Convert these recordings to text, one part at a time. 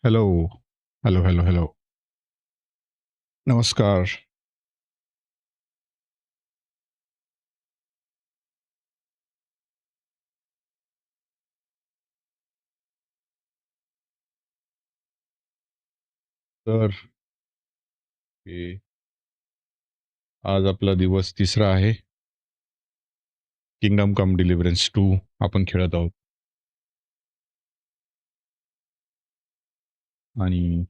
Hello. Hello, hello, hello. नमस्कार. तर हे आज आपला दिवस तिसरा आहे. किंगडम कम डिलिव्हरन्स 2 आपण खेळत आहोत. आणि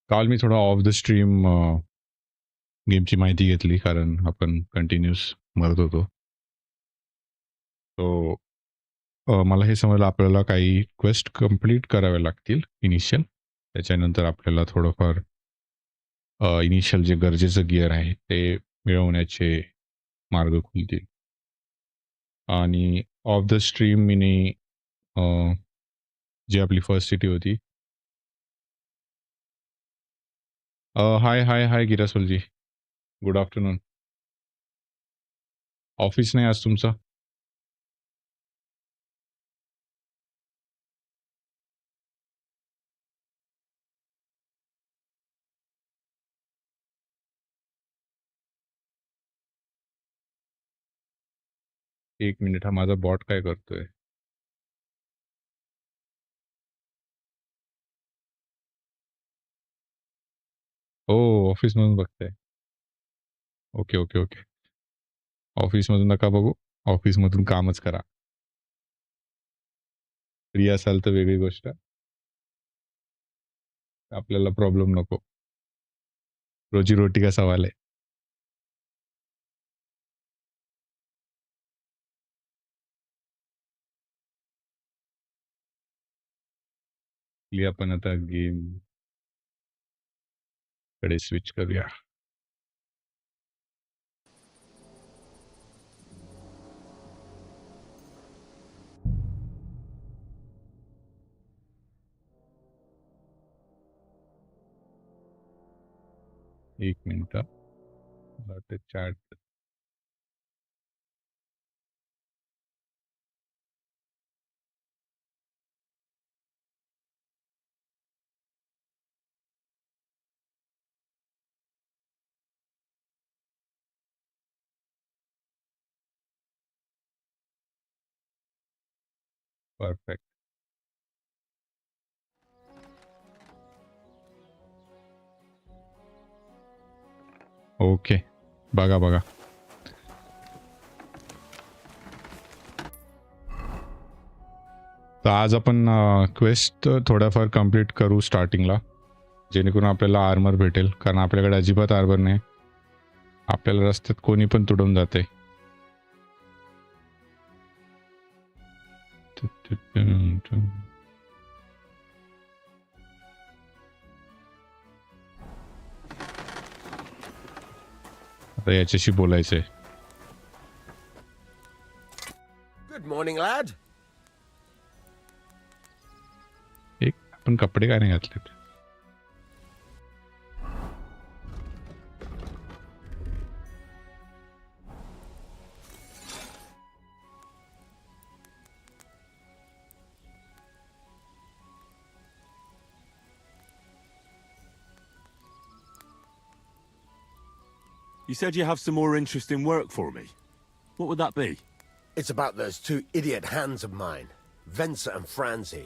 काल मी थोडा ऑफ द स्ट्रीम गेमची माहिती घेतली कारण आपण कंटिन्यूस मरत होतो. सो मला हे समजलं आपल्याला काही क्वेस्ट कंप्लीट कराव्या लागतील इनिशियल. त्याच्यानंतर आपल्याला थोडंफार इनिशियल जे गरजेचं गिअर आहे ते मिळवण्याचे मार्ग खुलतील. आणि ऑफ द स्ट्रीम मी जी आपली फर्स्ट सिटी होती. हाय हाय हाय गिरासोलजी, गुड आफ्टरनून. ऑफिस नाही आज तुमचं? एक मिनिट, हा माझा बॉट काय करतोय? हो, ऑफिसमधून बघताय. Okay okay okay. ऑफिसमधून नका बघू, ऑफिसमधून कामच करा. फ्री असाल तर वेगळी गोष्ट, आपल्याला प्रॉब्लेम नको. रोजी रोटी का सवाल आहे. आपण आता गेम कडे स्विच करूया. एक मिनिट, चॅट. परफेक्ट. ओके, बघा बघा. तर आज आपण क्वेस्ट थोड्याफार कंप्लीट करू स्टार्टिंगला, जेणेकरून आपल्याला आर्मर भेटेल, कारण आपल्याकडे अजिबात आर्मर नाही. आपल्याला रस्त्यात कोणी पण तुडून जाते. आता याच्याशी बोलायचंय. Good morning, lad. एक आपण कपडे काय नाही घातलेत? You said you have some more interesting work for me. What would that be? It's about those two idiot hands of mine, Venser and Franzi.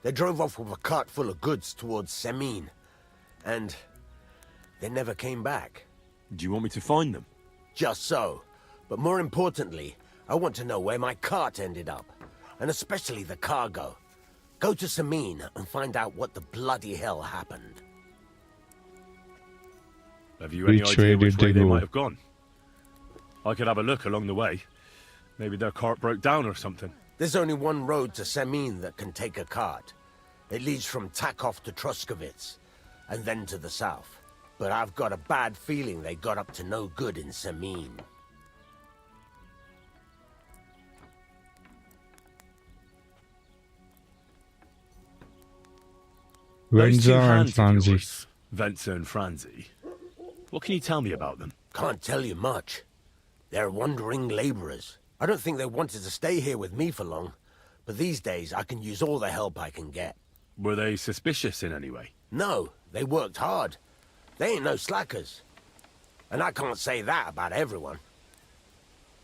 They drove off with a cart full of goods towards Semin, and they never came back. Do you want me to find them? Just so. But more importantly, I want to know where my cart ended up, and especially the cargo. Go to Semin and find out what the bloody hell happened. Have you any Which idea way which did way they they go? might have gone? I could have a look along the way. Maybe their cart broke down or something. There's only one road to Semin that can take a cart. It leads from Takov to Truskovitz, and then to the south. But I've got a bad feeling they got up to no good in Semin. Those two Venza and hands of Franzi. yours, Venser and Franzi. What can you tell me about them? Can't tell you much. They're wandering laborers. I don't think they wanted to stay here with me for long, but these days I can use all the help I can get. Were they suspicious in any way? No, they worked hard. They ain't no slackers. And I can't say that about everyone.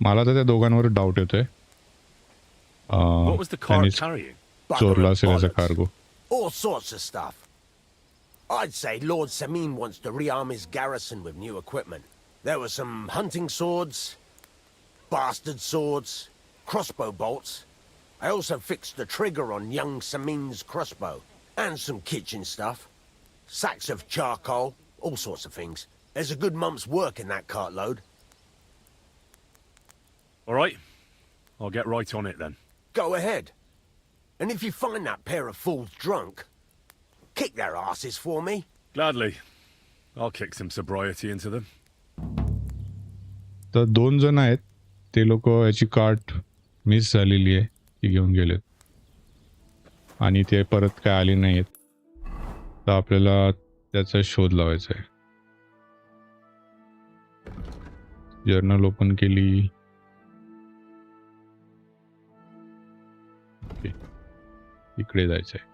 मला तर त्या दोघांवर doubt येतोय. What was the cart त्यांनीच carrying? Bugger Chorla and असेल याचा bollocks. Cargo. All sorts of stuff. I'd say Lord Samin wants to rearm his garrison with new equipment. There were some hunting swords, bastard swords, crossbow bolts. I also fixed the trigger on young Samin's crossbow. And some kitchen stuff. Sacks of charcoal, all sorts of things. There's a good month's work in that cartload. All right. I'll get right on it then. Go ahead. And if you find that pair of fools drunk, kick their asses for me. Gladly. I'll kick some sobriety into them. तर 2 जण आहेत. ते लोक याची cart miss झालेली आहे ती घेऊन गेलेत आणि ते परत काय आले नाहीत. तर आपल्याला त्याचा शोध लावायचा आहे. जर्नल ओपन केली. ओके. इकडे जायचं आहे.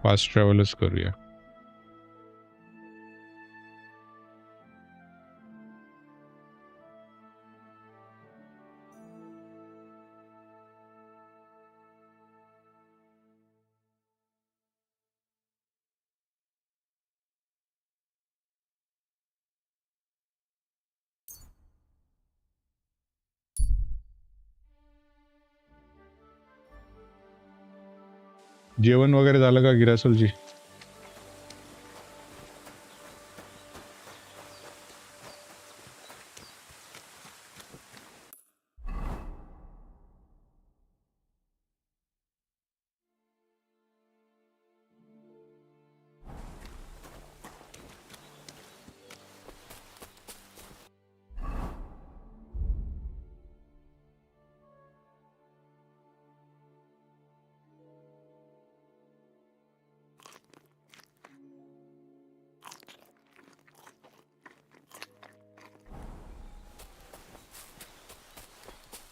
फास्ट ट्रॅव्हलच करूया. जेवण वगैरे झालं का गिरासोलजी?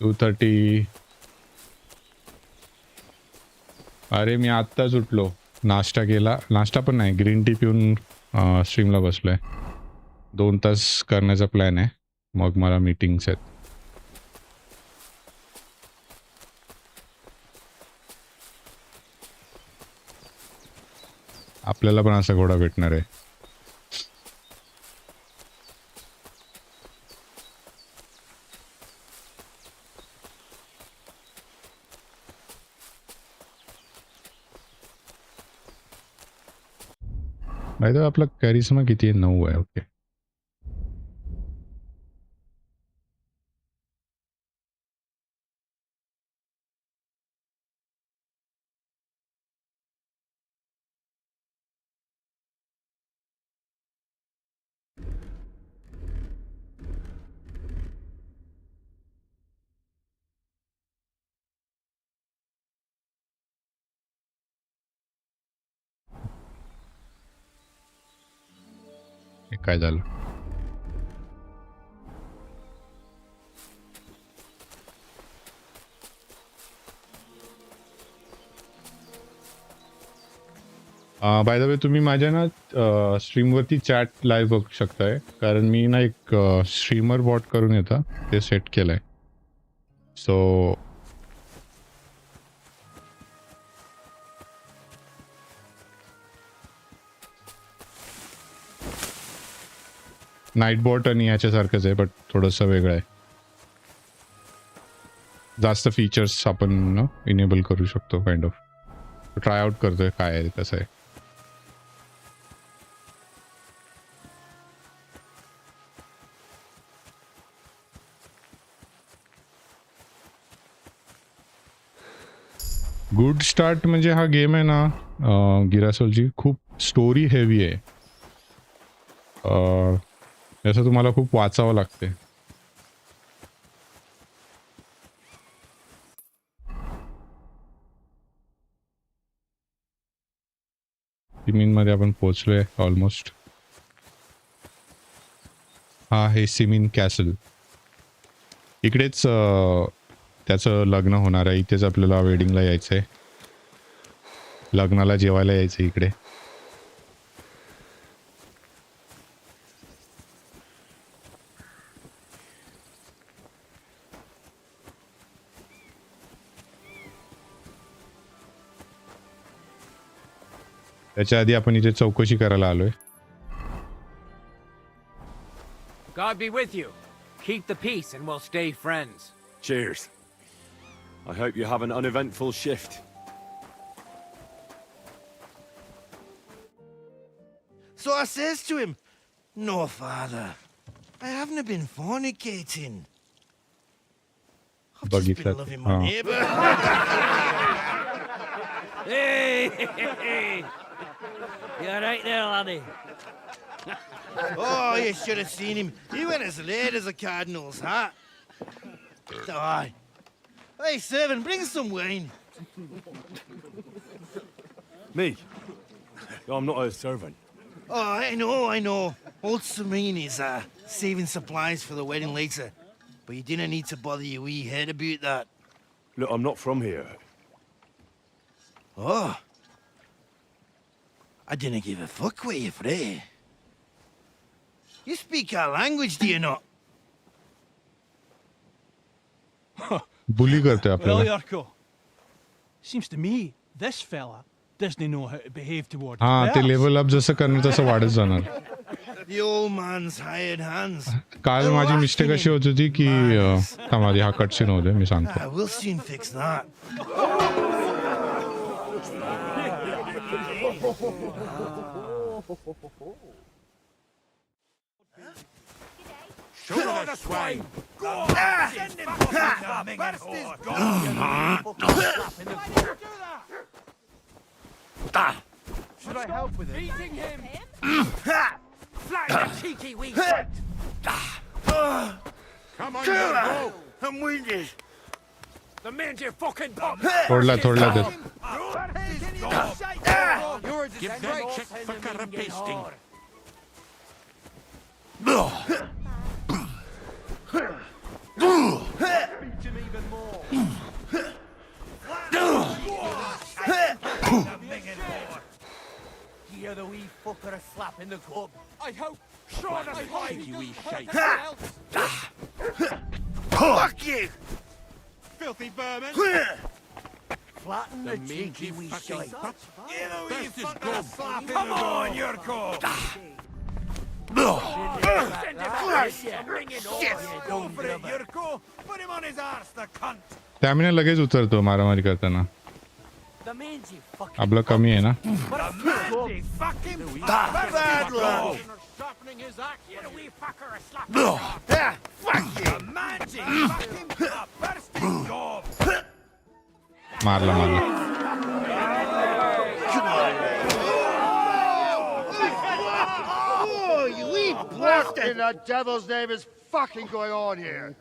टू 30. अरे मी आत्ताच उठलो. नाश्ता केला. नाश्ता पण नाही, ग्रीन टी पिऊन स्ट्रीमला बसलोय. 2 तास करण्याचा प्लॅन आहे. मग मला मीटिंग्स आहेत. आपल्याला पण असा घोडा भेटणार आहे. माहिती आहे आपला कॅरिस्मा किती आहे? 9 आहे. ओके. हे काय झालं? बाय द वे तुम्ही माझ्या ना स्ट्रीमवरती चॅट लाईव्ह बघू शकताय, कारण मी ना एक स्ट्रीमर बॉट करून येतं ते सेट केलंय. सो नाईट बॉट आणि ह्याच्यासारखंच आहे, बट थोडंसं वेगळं आहे. जास्त फीचर्स आपण इनेबल करू शकतो. काइंड ऑफ ट्राय आउट करतोय काय आहे कसं आहे. गुड स्टार्ट म्हणजे हा गेम आहे ना गिरासोलजी, खूप स्टोरी हेवी आहे. याचं तुम्हाला खूप वाचावं लागते. सिमीनमध्ये आपण पोहोचलोय ऑलमोस्ट. हा आहे सिमीन कॅसल. इकडेच त्याचं लग्न होणार आहे. इथेच आपल्याला वेडिंगला यायचं आहे. लग्नाला जेवायला यायचं इकडे. त्याच्या आधी आपण इथे चौकशी करायला आलोय. God be with you. Keep the peace and we'll stay friends. Cheers. I hope you have an uneventful shift. So I says to him, "No, father, I haven't been fornicating. I've just Buggy been cut. loving my Oh. neighbour." Hey! You alright there, laddie? Oh, you should have seen him. He went as late as a cardinal's hat. Aye. Hey, servant, bring some wine. Me? I'm not a servant. Oh, I know. Old Serene is saving supplies for the wedding later. But you didn't need to bother your wee head about that. Look, I'm not from here. Oh. I didn't give a fuck where you're from. You speak our language, do you not? बुली करतोय Well, आपल्याला. Urko, seems to me this fella doesn't know how to behave towards हा ते bears. Level up जसं करणार तसं वाढत जाणार. The old man's hired hands. काल माझी मिस्टेक अशी होत होती की थांबा हा कटसीन होते मी सांगतो. We'll soon fix that. Show the swine! Should I help with it? Beating him! Flag the cheeky wee foot! Come on, go! I'm winded! The man's your fucking pop! थोडला ते. Give that chick fucker a pasting. Give the wee fucker a slap in the club. I hope. Sure, I hope you wee shite. Fuck you! Filthy vermin! Flatten the cheeky wee shite. Give a wee fucker a slap in the Come on, Yurko! Shit! Go for it, Yurko! Put him on his arse, the cunt! त्यामुळे लगेच उतरतो मारामारी करताना. The man's you fucking. आपलं कमी आहे ना. The man's fucking bad lad! Sharpening his axe. Get a wee fucker a slap. Yeah, fuck you! The man's fucking a bursting gob! मारला. Oh, you wee What bastard! in the devil's name is fucking going on here?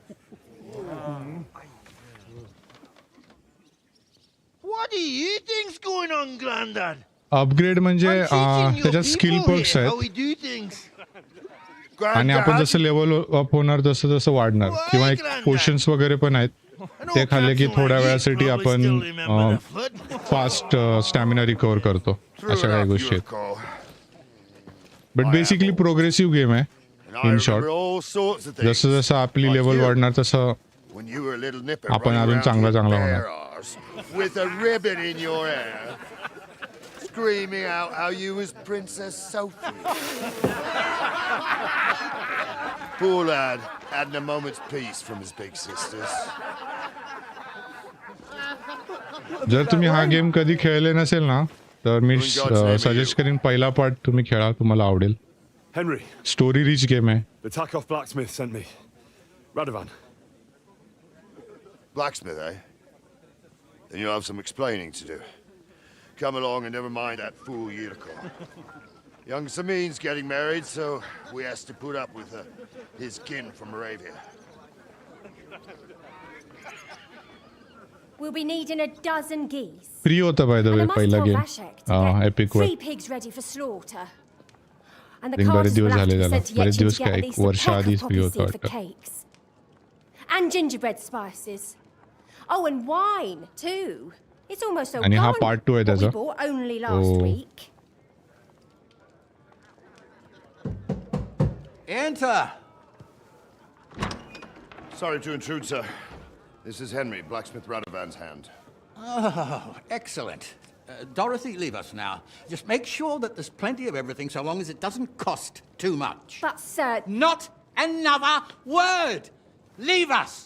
What do you think's going on, Grandad? Upgrade म्हणजे I'm teaching your त्याच्यात skill people perks here how आहेत we do things. आणि आपण जसं level up होणार तसं तसं वाढणार. किंवा एक पोशन्स वगैरे पण आहेत. ते खाल्ले की थोड्या वेळासाठी आपण फास्ट स्टॅमिना रिकवर करतो. अशा काही गोष्टी आहेत. बट बेसिकली प्रोग्रेसिव्ह गेम आहे. इन शॉर्ट जसं जसं आपली लेवल वाढणार तसं When you were a little nipper आपण running अजून around चांगला your चांगला bare होणार. arse with a ribbon in your hair, screaming out how you was Princess Sophie. Poor lad hadn't a moment's peace from his big sisters. जर तुम्ही हा game कधी खेळले नसेल ना तर मी सजेस्ट करीन पहिला पार्ट तुम्ही खेळा. तुम्हाला आवडेल. Henry, स्टोरी रिच गेम आहे. the Takoff blacksmith sent me. Radovan. Blacksmith, eh? Then you'll have some explaining to do. Come along and never mind that fool Yurko. Young Samin's getting married, so we has to put up with his kin from Moravia. We'll be needing a dozen geese. Free होता by the And I वे must पहिला tell game Vashek to get epic 3 वर pigs ready for slaughter. And the बरेच carters will दिवस have to झाले be त्याला sent to बरेच Yetchin दिवस to get काय at एक least a वर्ष peck of आधीच फ्री poppy होता seed for वाटतं cakes. And gingerbread spices. Oh, and wine, too. It's almost all आणि हा gone. part 2 आहे What we त्याचा. bought only last Oh. week. Enter. Sorry to intrude, sir. This is Henry, blacksmith Radovan's hand. Oh, excellent. Dorothy, leave us now. Just make sure that there's plenty of everything so long as it doesn't cost too much. But, sir, Not another word! Leave us!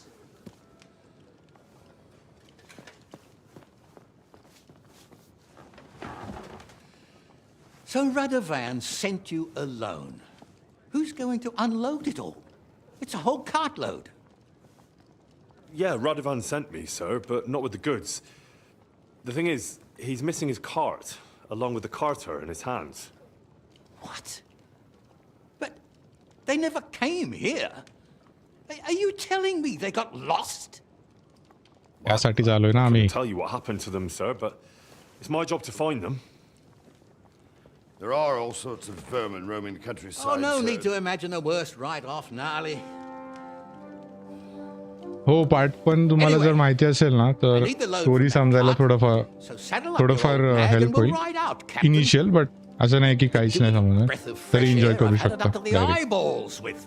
So Radovan sent you alone. Who's going to unload it all? It's a whole cartload. Yeah, Radovan sent me, sir, but not with the goods. The thing is, he's missing his cart, along with the carter in his hands. What? But they never came here. Are you telling me they got lost? यासाठीच आलोय ना I आम्ही can't tell you what happened to them, sir, but it's my job to find them. There are all sorts of vermin roaming the countryside. Oh, no sir. need to imagine the worst right off, gnarly. हो part पण तुम्हाला जर माहिती असेल ना तर story समजायला थोडंफार So saddle up your थोडंफार old nag and help we'll होईल ride out, Captain. Initial but असं नाही की काहीच नाही समजणार Breath of तरी fresh एन्जॉय air. करू I've had it शकता up to the direct. eyeballs with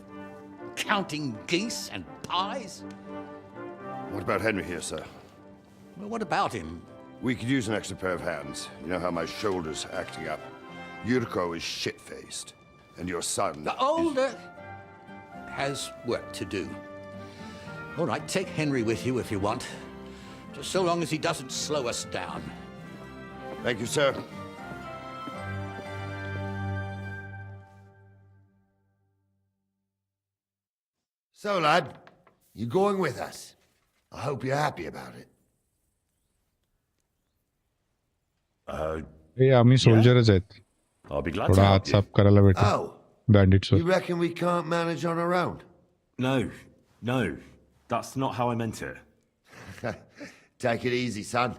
counting geese and pies. What about Henry here, sir? Well, what about him? We could use an extra pair of hands. You know how my shoulder's acting up. Yuriko is shit-faced. And your son... The older has work to do. All right, take Henry with you if you want. Just so long as he doesn't slow us down. Thank you, sir. So, lad, you going with us? I hope you're happy about it. हे आम्ही सोल्जरच आहेत I'll be glad to थोडा help हात you. साफ करायला भेटेल Oh, बँडिट्स you reckon we can't manage on our own? No, that's not how I meant it. Take it easy, son.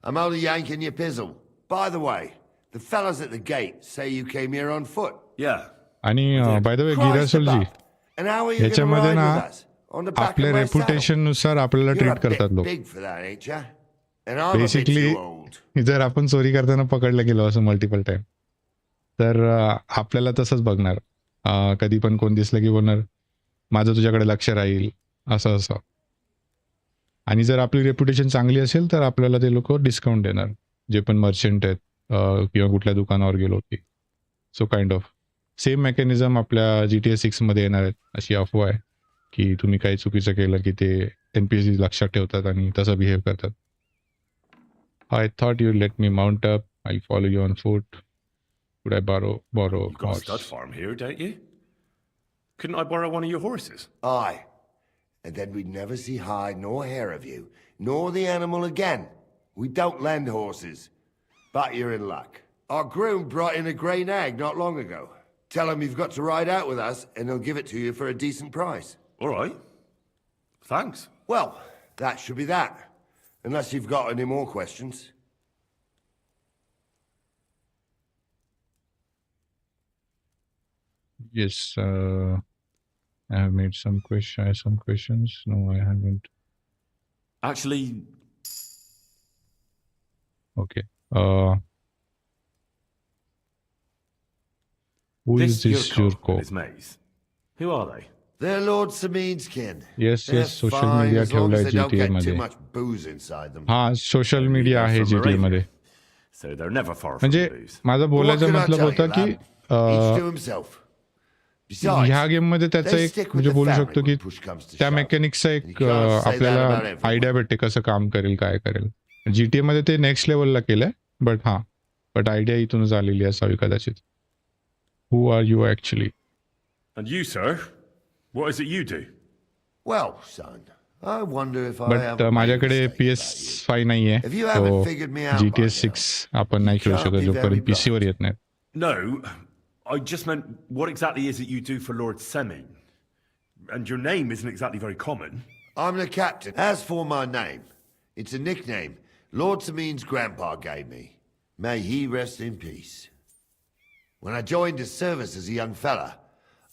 I'm only yanking your pizzle. By the way, the fellas at the gate say you came here on foot. Yeah, आणि bye the way Christ गिरासोलजी above. And how are you going to याच्यामध्ये ride ना with us? On the back of आपल्या my saddle? Reputation नुसार आपल्याला You're treat a करतात bit लोक big for that, ain't ya? And I'm a bit basically too old. जर आपण चोरी करताना पकडलं गेलो असं मल्टिपल टाइम तर आपल्याला तसंच बघणार कधी पण कोण दिसलं की बोलणार माझं तुझ्याकडे लक्ष राहील असं असं आणि जर आपली रेप्युटेशन चांगली असेल तर आपल्याला ते लोक डिस्काउंट देणार जे पण मर्चंट आहेत किंवा कुठल्या दुकानावर गेलो की so kind of same mechanism आपल्या GTA 6 मध्ये येणार आहेत अशी अफवा आहे की तुम्ही काही चुकीचं केलं की ते NPC लक्षात ठेवतात आणि तसं बिहेव करतात I thought you'd let me mount up. I'll follow you on foot. Could I borrow you've got a horse? stud farm here, don't you? Couldn't I borrow one of your horses? Aye. And then we'd never see hide nor hair of you, nor the animal again. We don't lend horses. But you're in luck. Our groom brought in a grey nag not long ago. Tell him you've got to ride out with us, and he'll give it to you for a decent price. All right. Thanks. Well, that should be that. Unless you've got any more questions. Yes. I have made some questions. No, I haven't. Actually, Okay. Who is this Yurko Yurko? and his mates. Who are they? They're Lord Samin's kin. Yes, They're yes. Social fine media as long ठेवलाय as they don't GTA get too मध्ये. much booze inside them. हा social media आहे From GTA मध्ये. Arabia. So they're never far from म्हणजे booze. माझा What बोलायचा can I मतलब tell होता you, की lad? Each to himself. Besides, ह्या गेम मध्ये त्याचा they एक stick with म्हणजे the बोलू family शकतो की when push comes to त्या shove. मेकॅनिक्सचा And एक you can't say that आपल्याला about everyone. आयडिया भेटते कसं काम करेल काय करेल GTA मध्ये ते नेक्स्ट लेवलला केलंय बट आयडिया इथूनच आलेली असावी कदाचित who are you actually And you, sir? What is it you do? Well, son, I wonder if I but haven't made माझ्याकडे mistakes about you. PS5 नाहीये If you so haven't figured me out by GTA now, 6 आपण नाही खेळू can't शकत be जोपर्यंत very PC वर येत नाही No, I just meant what exactly is it you do for Lord Semin? And your name isn't exactly very common. I'm the captain. As for my name, It's a nickname Lord Samin's grandpa gave me. May he rest in peace. When I joined his service as a young fella,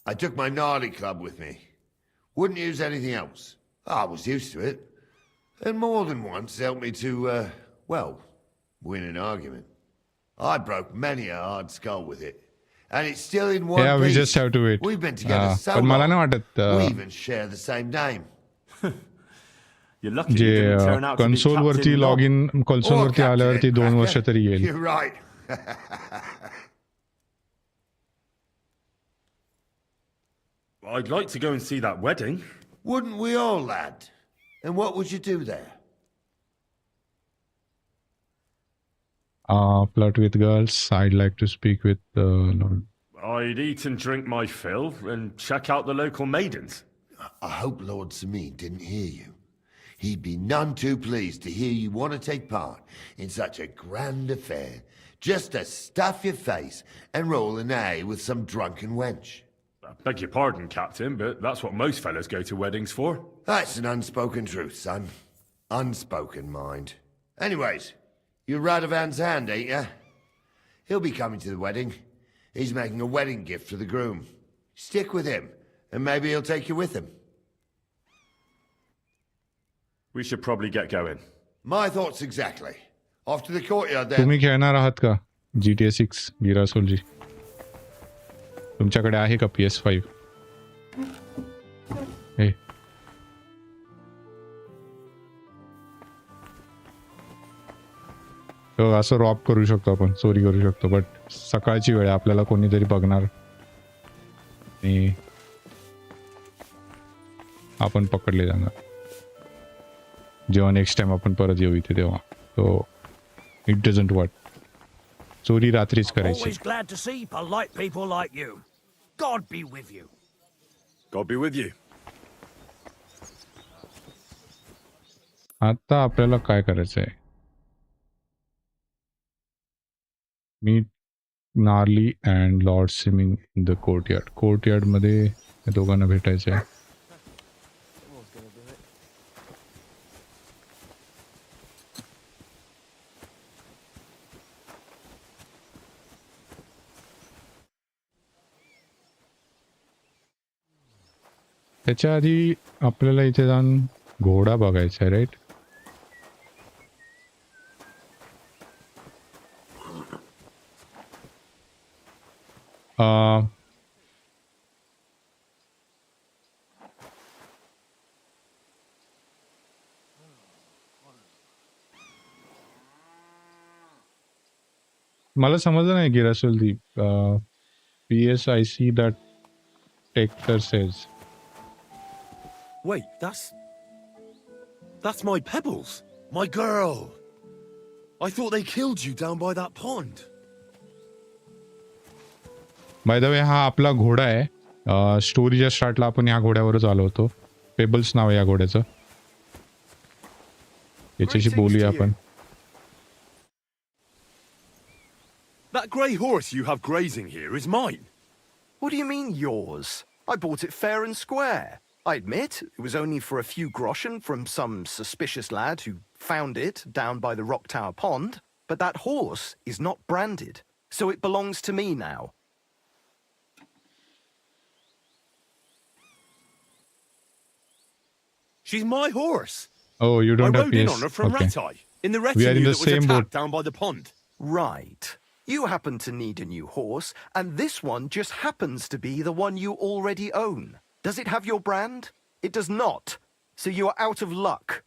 I took my Nardi club with me. Wouldn't use anything else. I was used to it. And more than once helped me to, win an argument. I broke many a hard skull with it. And it's still in one Yeah, we piece. just have to wait. We've been together so पण मला long. नाही वाटत We even share the same name. You're lucky J you didn't turn out to be console वरती Captain log in Nog. Console Or वरती Captain आल्यावरती 2 वर्ष Cracker. तरी येईल. You're right. I'd like to go and see that wedding. Wouldn't we all, lad? And what would you do there? Flirt with girls. I'd like to speak with Lord. I'd eat and drink my fill and check out the local maidens. I hope Lord Samin didn't hear you. He'd be none too pleased to hear you want to take part in such a grand affair, just to stuff your face and roll an A with some drunken wench. I beg your pardon, Captain, but that's what most fellas go to weddings for. That's an unspoken truth, son. Unspoken, mind. Anyways, you're Radovan's hand, ain't ya? He'll be coming to the wedding. He's making a wedding gift for the groom. Stick with him, and maybe he'll take you with him. We should probably get going. My thoughts exactly. Off to the courtyard then. तुम्ही खेळणार आहात का GTA 6 गिरासोलजी? तुमच्याकडे आहे का PS5? हे तो असं Rob करू शकतो आपण, चोरी करू शकतो, बट सकाळची वेळ आहे, आपल्याला कोणीतरी बघणार आणि आपण पकडले जाणार जेव्हा नेक्स्ट टाइम आपण परत येऊ इथे तेव्हा. तो इट डझंट वर्क. चोरी रात्रीच करायची. Always glad to see polite people like you. God be with you. God be with you. आता आपल्याला काय करायचं आहे? Meet Narley and lord Semine in the courtyard. Courtyard मध्ये या दोघांना भेटायचं आहे. त्याच्या आधी आपल्याला इथे जाऊन घोडा बघायचा आहे, राईट? मला समजलं नाही गिरासोल दी. PS I see that Hector says. Wait, that's my Pebbles. My girl. I thought they killed you down by that pond. Bye the वे हा आपला घोडा आहे. स्टोरीच्या स्टार्टला आपण ह्या घोड्यावरच आलो होतो. पेबल्स नाव आहे या घोड्याचं. याच्याशी बोलूया आपण. That grey horse you have grazing here is mine. What do you mean, yours? I bought it fair and square. I admit, it was only for a few groschen from some suspicious lad who found it down by the Rock Tower Pond, but that horse is not branded, so it belongs to me now. She's my horse. Oh, you don't I have rode in PS. on her from Okay. Ratai, in the We are retinue in the that was same attacked boat. down by the pond. Right. You happen to need a new horse, and this one just happens to be the one you already own. Does it have your brand? It does not. So you are out of luck.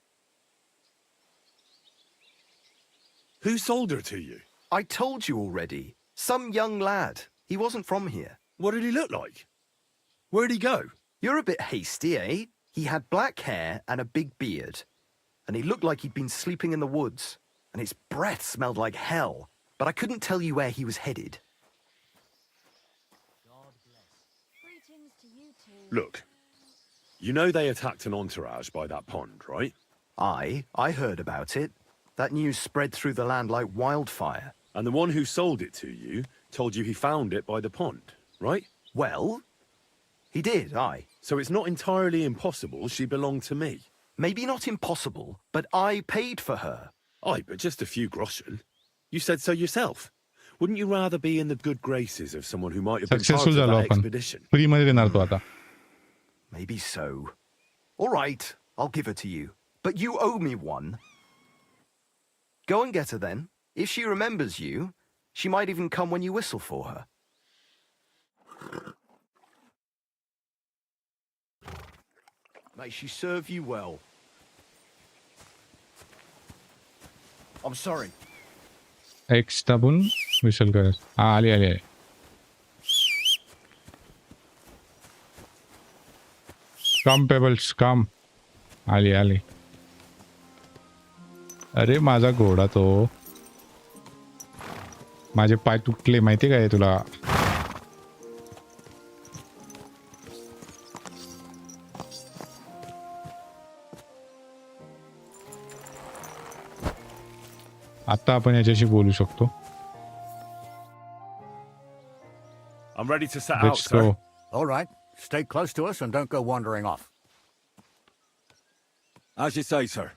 Who sold her to you? I told you already. Some young lad. He wasn't from here. What did he look like? Where'd he go? You're a bit hasty, eh? He had black hair and a big beard. And he looked like he'd been sleeping in the woods. And his breath smelled like hell. But I couldn't tell you where he was headed. Look, you know they attacked an entourage by that pond, right? I heard about it. That news spread through the land like wildfire. And the one who sold it to you told you he found it by the pond, right? Well, he did, aye. So it's not entirely impossible she belonged to me. Maybe not impossible, but I paid for her. Aye, but just a few groschen. You said so yourself. Wouldn't you rather be in the good graces of someone who might have been part successful of झालो that आपण. expedition? Free मध्ये देणार तो आता. Maybe so. All right, I'll give her to you. But you owe me one. Go and get her then. If she remembers you, she might even come when you whistle for her. May she serve you well. I'm sorry. X दाबून we shall करायचं. हा आली आली आली. कम pebbles कम. आली आली. अरे माझा घोडा तो. माझे पाय तुटले माहिती काय तुला. आता आपण याच्याशी बोलू शकतो. I'm ready to set out, Let's sir. go. All right. Stay close to us and don't go wandering off. As you say, sir.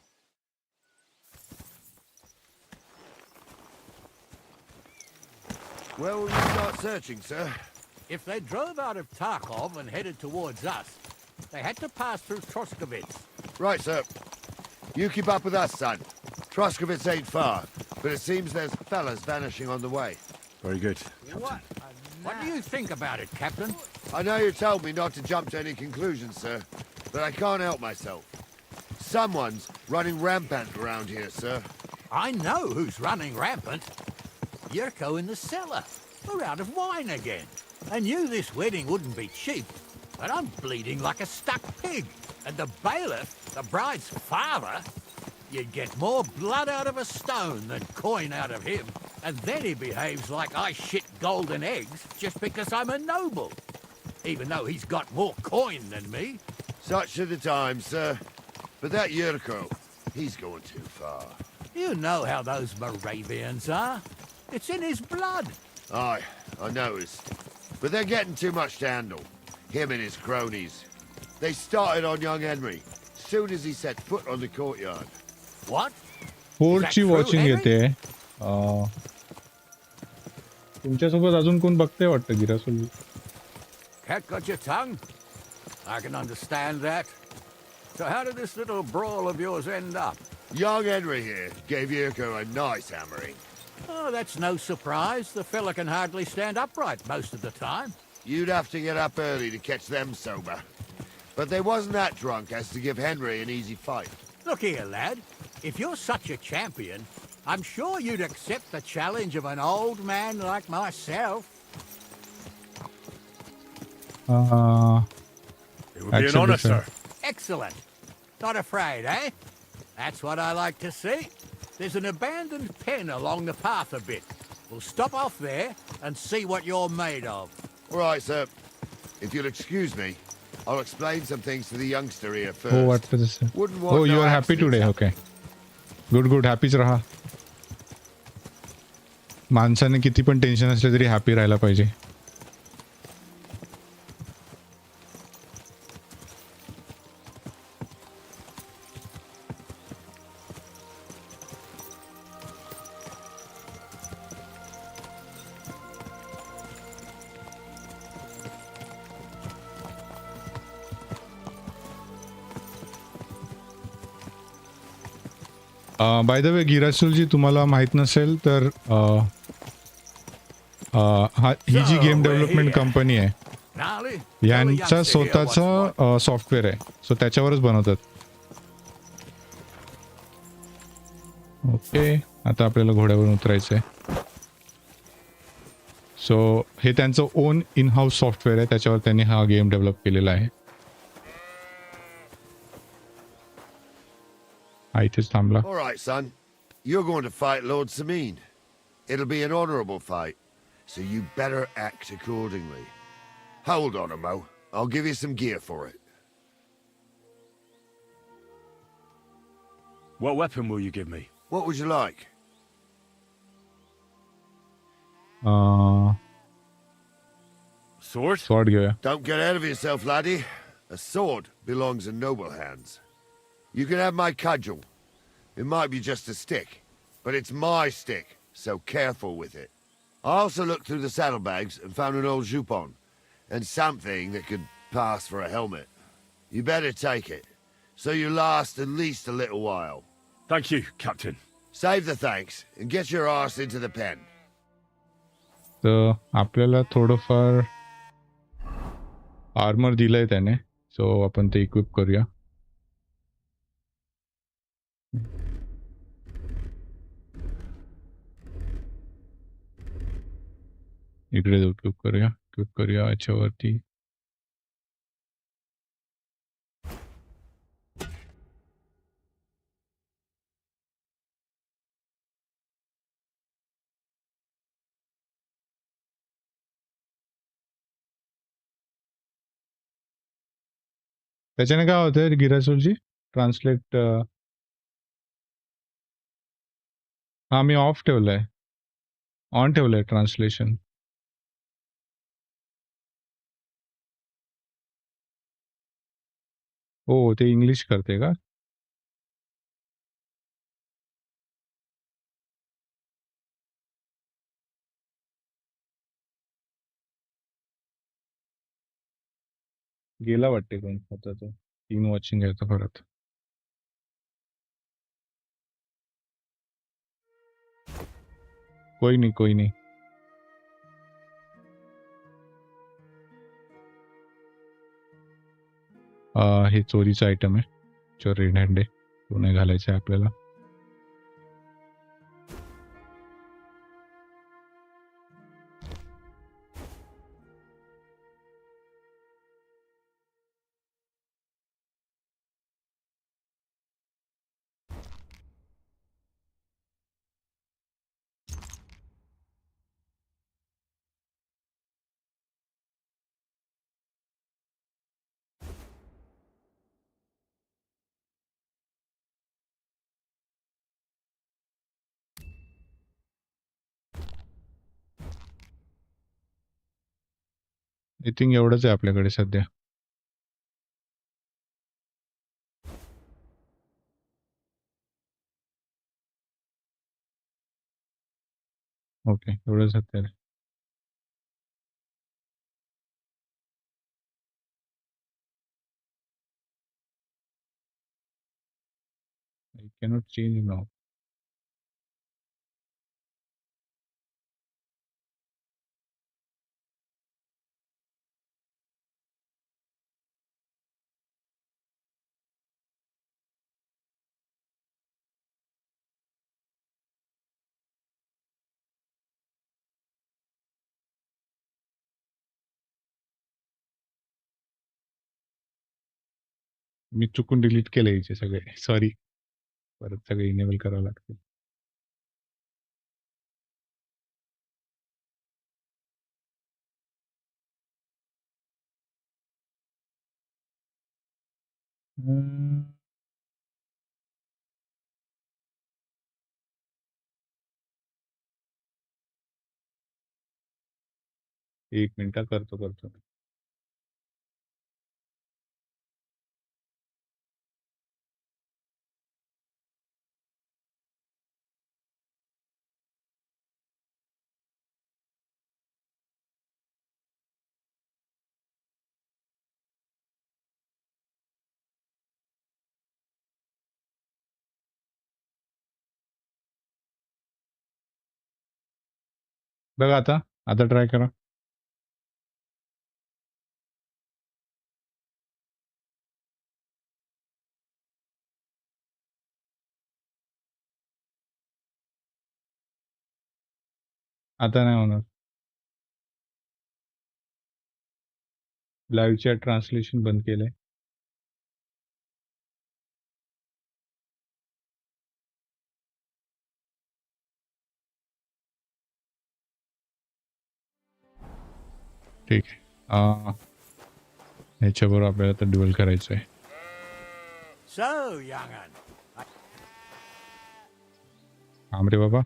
Where will you start searching, sir? If they drove out of Tarkov and headed towards us, they had to pass through Troskovitz. Right, sir. You keep up with us, son. Troskovitz ain't far, but it seems there's fellas vanishing on the way. Very good. What do you think about it, Captain? I know you told me not to jump to any conclusions, sir, but I can't help myself. Someone's running rampant around here, sir. I know who's running rampant. Yurko in the cellar. We're out of wine again. I knew this wedding wouldn't be cheap, but I'm bleeding like a stuck pig. And the bailiff, the bride's father, you'd get more blood out of a stone than coin out of him. And then he behaves like I shit golden eggs just because I'm a noble. Even though he's got more coin than me. Such are the times, sir. But that Yurko, he's going too far. You know how those Moravians are. It's in his blood. Aye, I noticed. But they're getting too much to handle. Him and his cronies. They started on young Henry, soon as he set foot on the courtyard. What? फोरची watching येते. तुमच्यासोबत अजून कोण बघते वाटतं गिरासोली. Cat got your tongue? I can understand that. So how did this little brawl of yours end up? Young Henry here gave Yurko a nice hammering. Oh, that's no surprise. The fella can hardly stand upright most of the time. You'd have to get up early to catch them sober. But they wasn't that drunk as to give Henry an easy fight. Look here, lad. If you're such a champion, I'm sure you'd accept the challenge of an old man like myself. It would be an honor, sir. Excellent. Not afraid, eh? That's what I like to see. There's an abandoned pen along the path a bit. We'll stop off there and see what you're made of. All right, sir. If you'll excuse me, I'll explain some things to the youngster here first. Oh, what was this? Wouldn't want Oh, you no are happy accidents today. Okay. Good, good. Happyच राहा. माणसाने किती पण tension असले तरी happy राहायला पाहिजे. Bye the वे गिरासुलजी तुम्हाला माहित नसेल तर ही जी गेम डेव्हलपमेंट कंपनी आहे यांचा स्वतःचा सॉफ्टवेअर आहे. सो त्याच्यावरच बनवतात. ओके आता आपल्याला घोड्यावरून उतरायचं आहे. सो हे त्यांचं ओन इन हाऊस सॉफ्टवेअर आहे. त्याच्यावर त्यांनी हा गेम डेव्हलप केलेला आहे. All right, son. You're going to fight Lord Sameen. It'll be an honorable fight, so you better act accordingly. Hold on a mo. I'll give you some gear for it. What weapon will you give me? What would you like? Sword? Sword घेऊया. Don't get ahead of yourself, laddie. A sword belongs in noble hands. You can have my cudgel. It might be just a stick, but it's my stick, so careful with it. I also looked through the saddlebags and found an old jupon, and something that could pass for a helmet. You better take it, so you last at least a little while. Thank you, Captain. Save the thanks, and get your arse into the pen. तर आपल्याला थोडंफार armour दिलंय त्याने, सो आपण ते equip करूया. इकडे equip करूया याच्यावरती. त्याच्याने काय होतंय गिरासोलजी ट्रान्सलेट? हा मी ऑफ ठेवलंय, ऑन ठेवलंय ट्रान्सलेशन. हो ते इंग्लिश करते का? गेला वाटते कोण होता तो. 3 वॉचिंग आहे परत. कोई नहीं. हे चोरीचं आयटम आहे, जो रेड हँड आहे, तो नाही घालायचा आहे आपल्याला. आय थिंक एवढंच आहे आपल्याकडे सध्या. ओके, एवढंच सध्या. आय कॅनॉट चेंज नाव. मी चुकून डिलीट केले याचे सगळे, सॉरी. परत सगळे इनेबल करावं लागतील. एक मिनिट करतो. बघा आता ट्राय करा. आता नाही होणार. लाईव्ह चॅट ट्रान्सलेशन बंद केलंय. ठीक आहे. ह्याच्याबरोबर आपल्याला तर ड्युएल करायचं आहे. So, young un, थांब रे बाबा,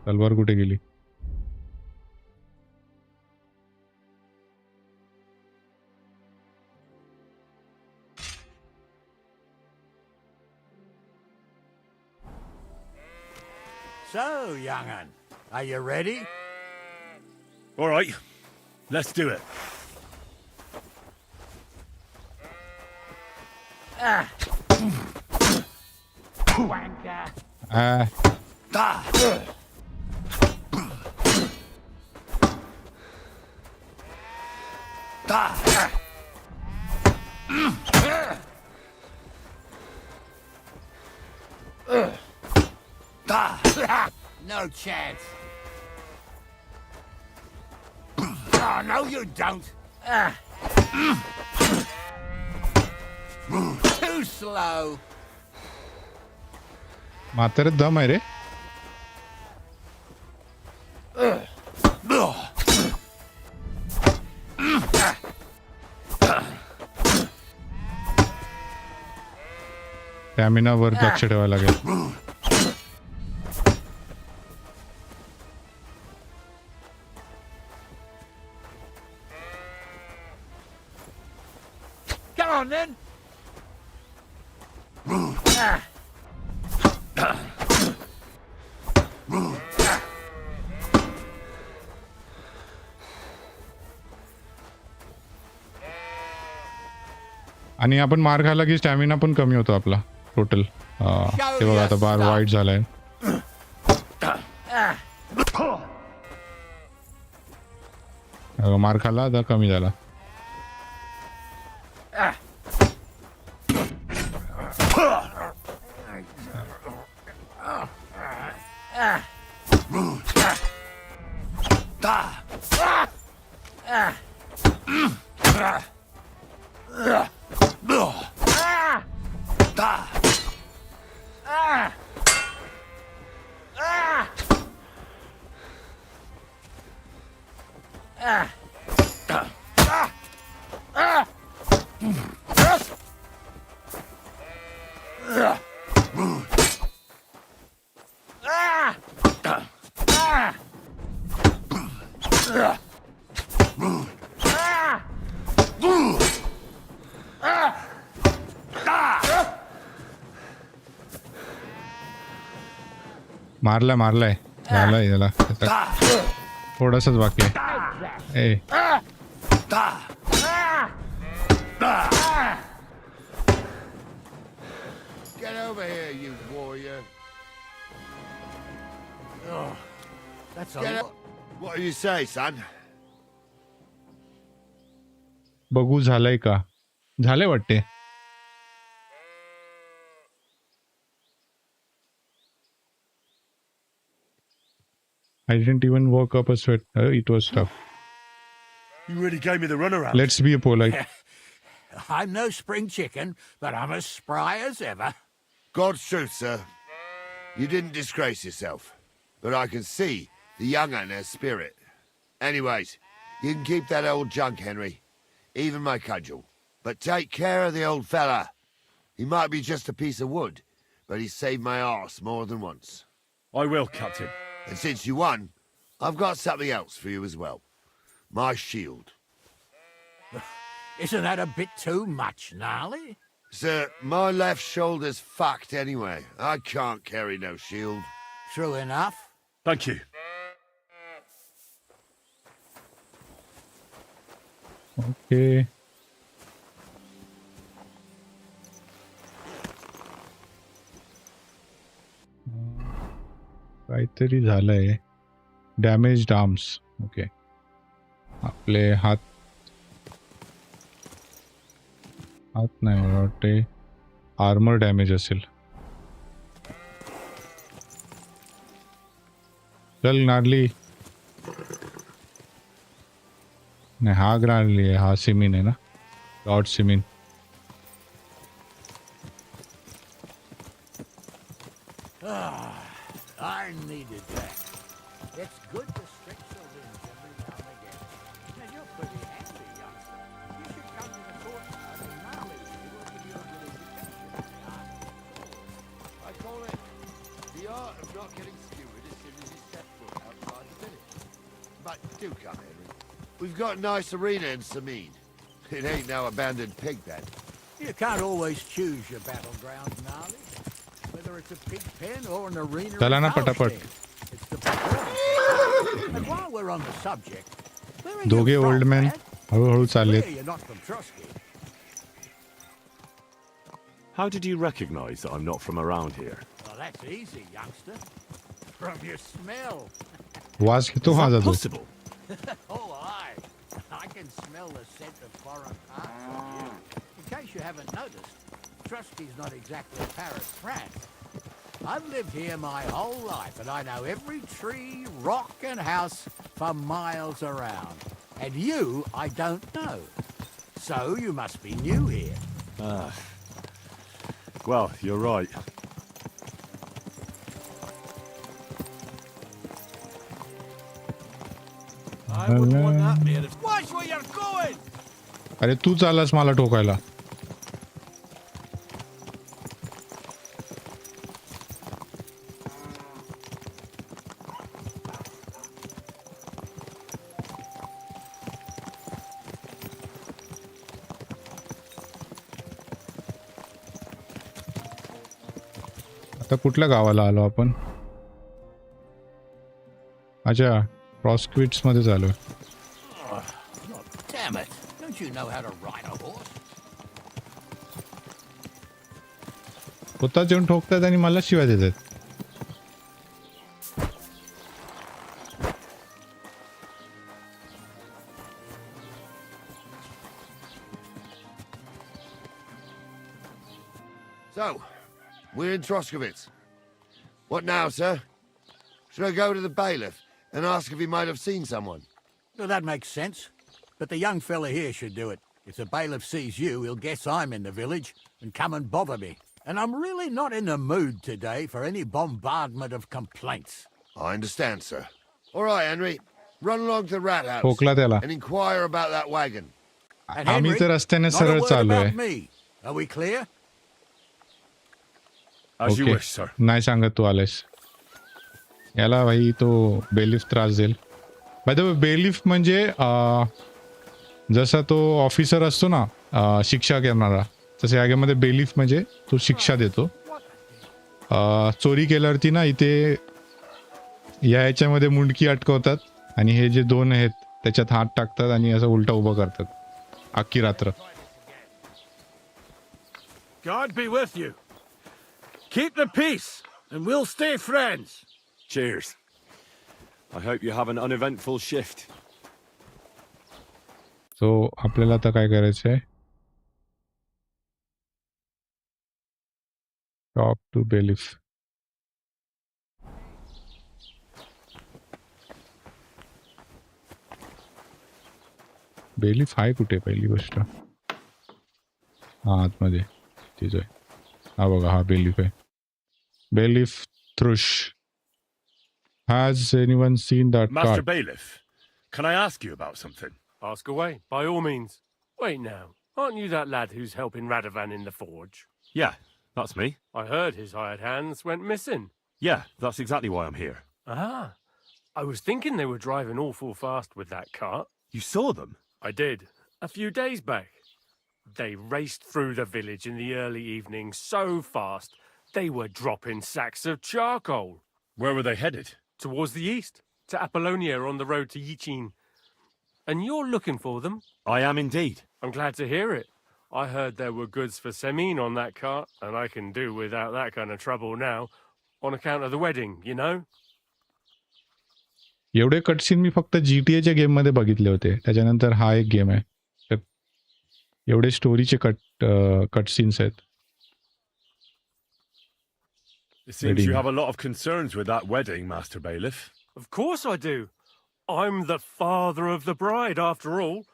तलवार कुठे गेली? So, young'un, are you ready? All right, let's do it. Wanker. No chance. Oh, no, you don't. Too slow. म्हातारे दम आहे रे. स्टॅमिना वर लक्ष ठेवायला लागेल. Come on, then. आणि आपण मार खाल्ला की स्टॅमिना पण कमी होतो आपला टोटल. ते बघा आता बार वाईट झालाय. मार खाल्ला आता कमी झाला. मारलाय झालाय याला. थोडासाच बाकी आहे. ए Get over here, you warrior. That's Get a up. What do you say, son? बघू झालंय का. झालंय वाटते. I didn't even walk up a sweat. It was tough. You really gave me the runaround. Let's be polite. I'm no spring chicken, but I'm as spry as ever. God's truth, sir. You didn't disgrace yourself, but I can see the young'un has spirit. Anyways, you can keep that old junk, Henry. Even my cudgel. But take care of the old fella. He might be just a piece of wood, but he saved my arse more than once. I will, Captain. And since you won, I've got something else for you as well. My shield. Isn't that a bit too much, Gnarly? Sir, my left shoulder's fucked anyway. I can't carry no shield. True enough. Thank you. Okay. काहीतरी झालंय. Damaged arms. Okay. आपले हात नाही मला वाटते armour damage असेल. चल नाडली. नाही हा ग्राडली आहे. हा सिमिन आहे ना. Lord semen. I needed that. It's good to stretch the limbs every now and again. And you're pretty handy, youngster. You should come to the courtyard of knowledge to open your good education. I call it the art of not getting skewered as soon as you step foot outside the village. But do come, Henry. We've got a nice arena in Sameen. It ain't no abandoned pig pen. You can't always choose your battlegrounds, knowledge. Whether it's a pig pen or an arena. चला ना पटापट. And while we're on the subject, where are you दोघे from, old man lad? हळूहळू चाललेत. Clear you're not from Trusky. How did you recognize that I'm not from around here? Well, that's easy, youngster. From your smell. वास घेतो Is माझा that तो. possible? Oh, aye. I can smell the scent of foreign parts on you. In case you haven't noticed, Trusky's not exactly Paris, France. I've lived here my whole life, and I know every tree, rock, and house for miles around. And you, I don't know. So you must be new here. Well, you're right. I wouldn't want that made of. Watch where you're going! अरे तू चाललास मला ठोकायला. आता कुठल्या गावाला आलो आपण? अच्छा, प्रॉस्क्विट्स मध्ये चालू. Damn it. Don't you know how to ride a horse? स्वतःच येऊन ठोकतात आणि मला शिवाय देतात. So, we're in Troskovitz. What now, sir? Should I go to the bailiff and ask if he might have seen someone? Well, that makes sense. But the young fella here should do it. If the bailiff sees you, he'll guess I'm in the village and come and bother me. And I'm really not in the mood today for any bombardment of complaints. I understand, sir. All right, Henry. Run along to the rat house ठोकला त्याला. and inquire about that wagon. And आम्ही Henry, तर रस्त्याने not a सरळ word चाललोय. about me. Are we clear? As you okay, wish, sir. नाही सांगत तू आलायस. याला भाई तो बेलिफ त्रास देईल. बाय द वे बेलिफ म्हणजे जसा तो ऑफिसर असतो ना, शिक्षा करणारा, तसे यामध्ये बेलिफ म्हणजे तो शिक्षा देतो. चोरी केल्यावरती ना इथे या ह्याच्यामध्ये मुंडकी अटकवतात आणि हे जे दोन आहेत त्याच्यात हात टाकतात आणि असं उलटा उभं करतात अख्खी रात्र. God be with you. Keep the peace, and we'll stay friends. Cheers. I hope you have an uneventful shift. सो आपल्याला आता काय करायचं आहे? Talk to bailiff. बेलिफ आहे कुठे पहिली गोष्ट? हा आतमध्ये तीच आहे. हा बघा, हा बेलिफ आहे. Bailiff थ्रुश. Has anyone seen that Master cart? Bailiff, can I ask you about something? Ask away, by all means. Wait now, aren't you that lad who's helping Radovan in the forge? Yeah, that's me. I heard his hired hands went missing. Yeah, that's exactly why I'm here. Ah, I was thinking they were driving awful fast with that cart. You saw them? I did, a few days back. They raced through the village in the early evening so fast, they were dropping sacks of charcoal. Where were they headed? Towards the east, to Apollonia on the road to Yichin. And you're looking for them? I am indeed. I'm glad to hear it. I heard there were goods for Semin on that cart, and I can do without that kind of trouble now, on account of the wedding, you know? एवढे cutscene मी फक्त GTA च्या game मध्ये बघितले होते. त्याच्यानंतर हा एक game आहे. तर एवढे स्टोरीचे कटसीन्स आहेत. It seems you have a lot of concerns with that wedding, Master Bailiff. Of course I do. I'm the father of the bride, after all.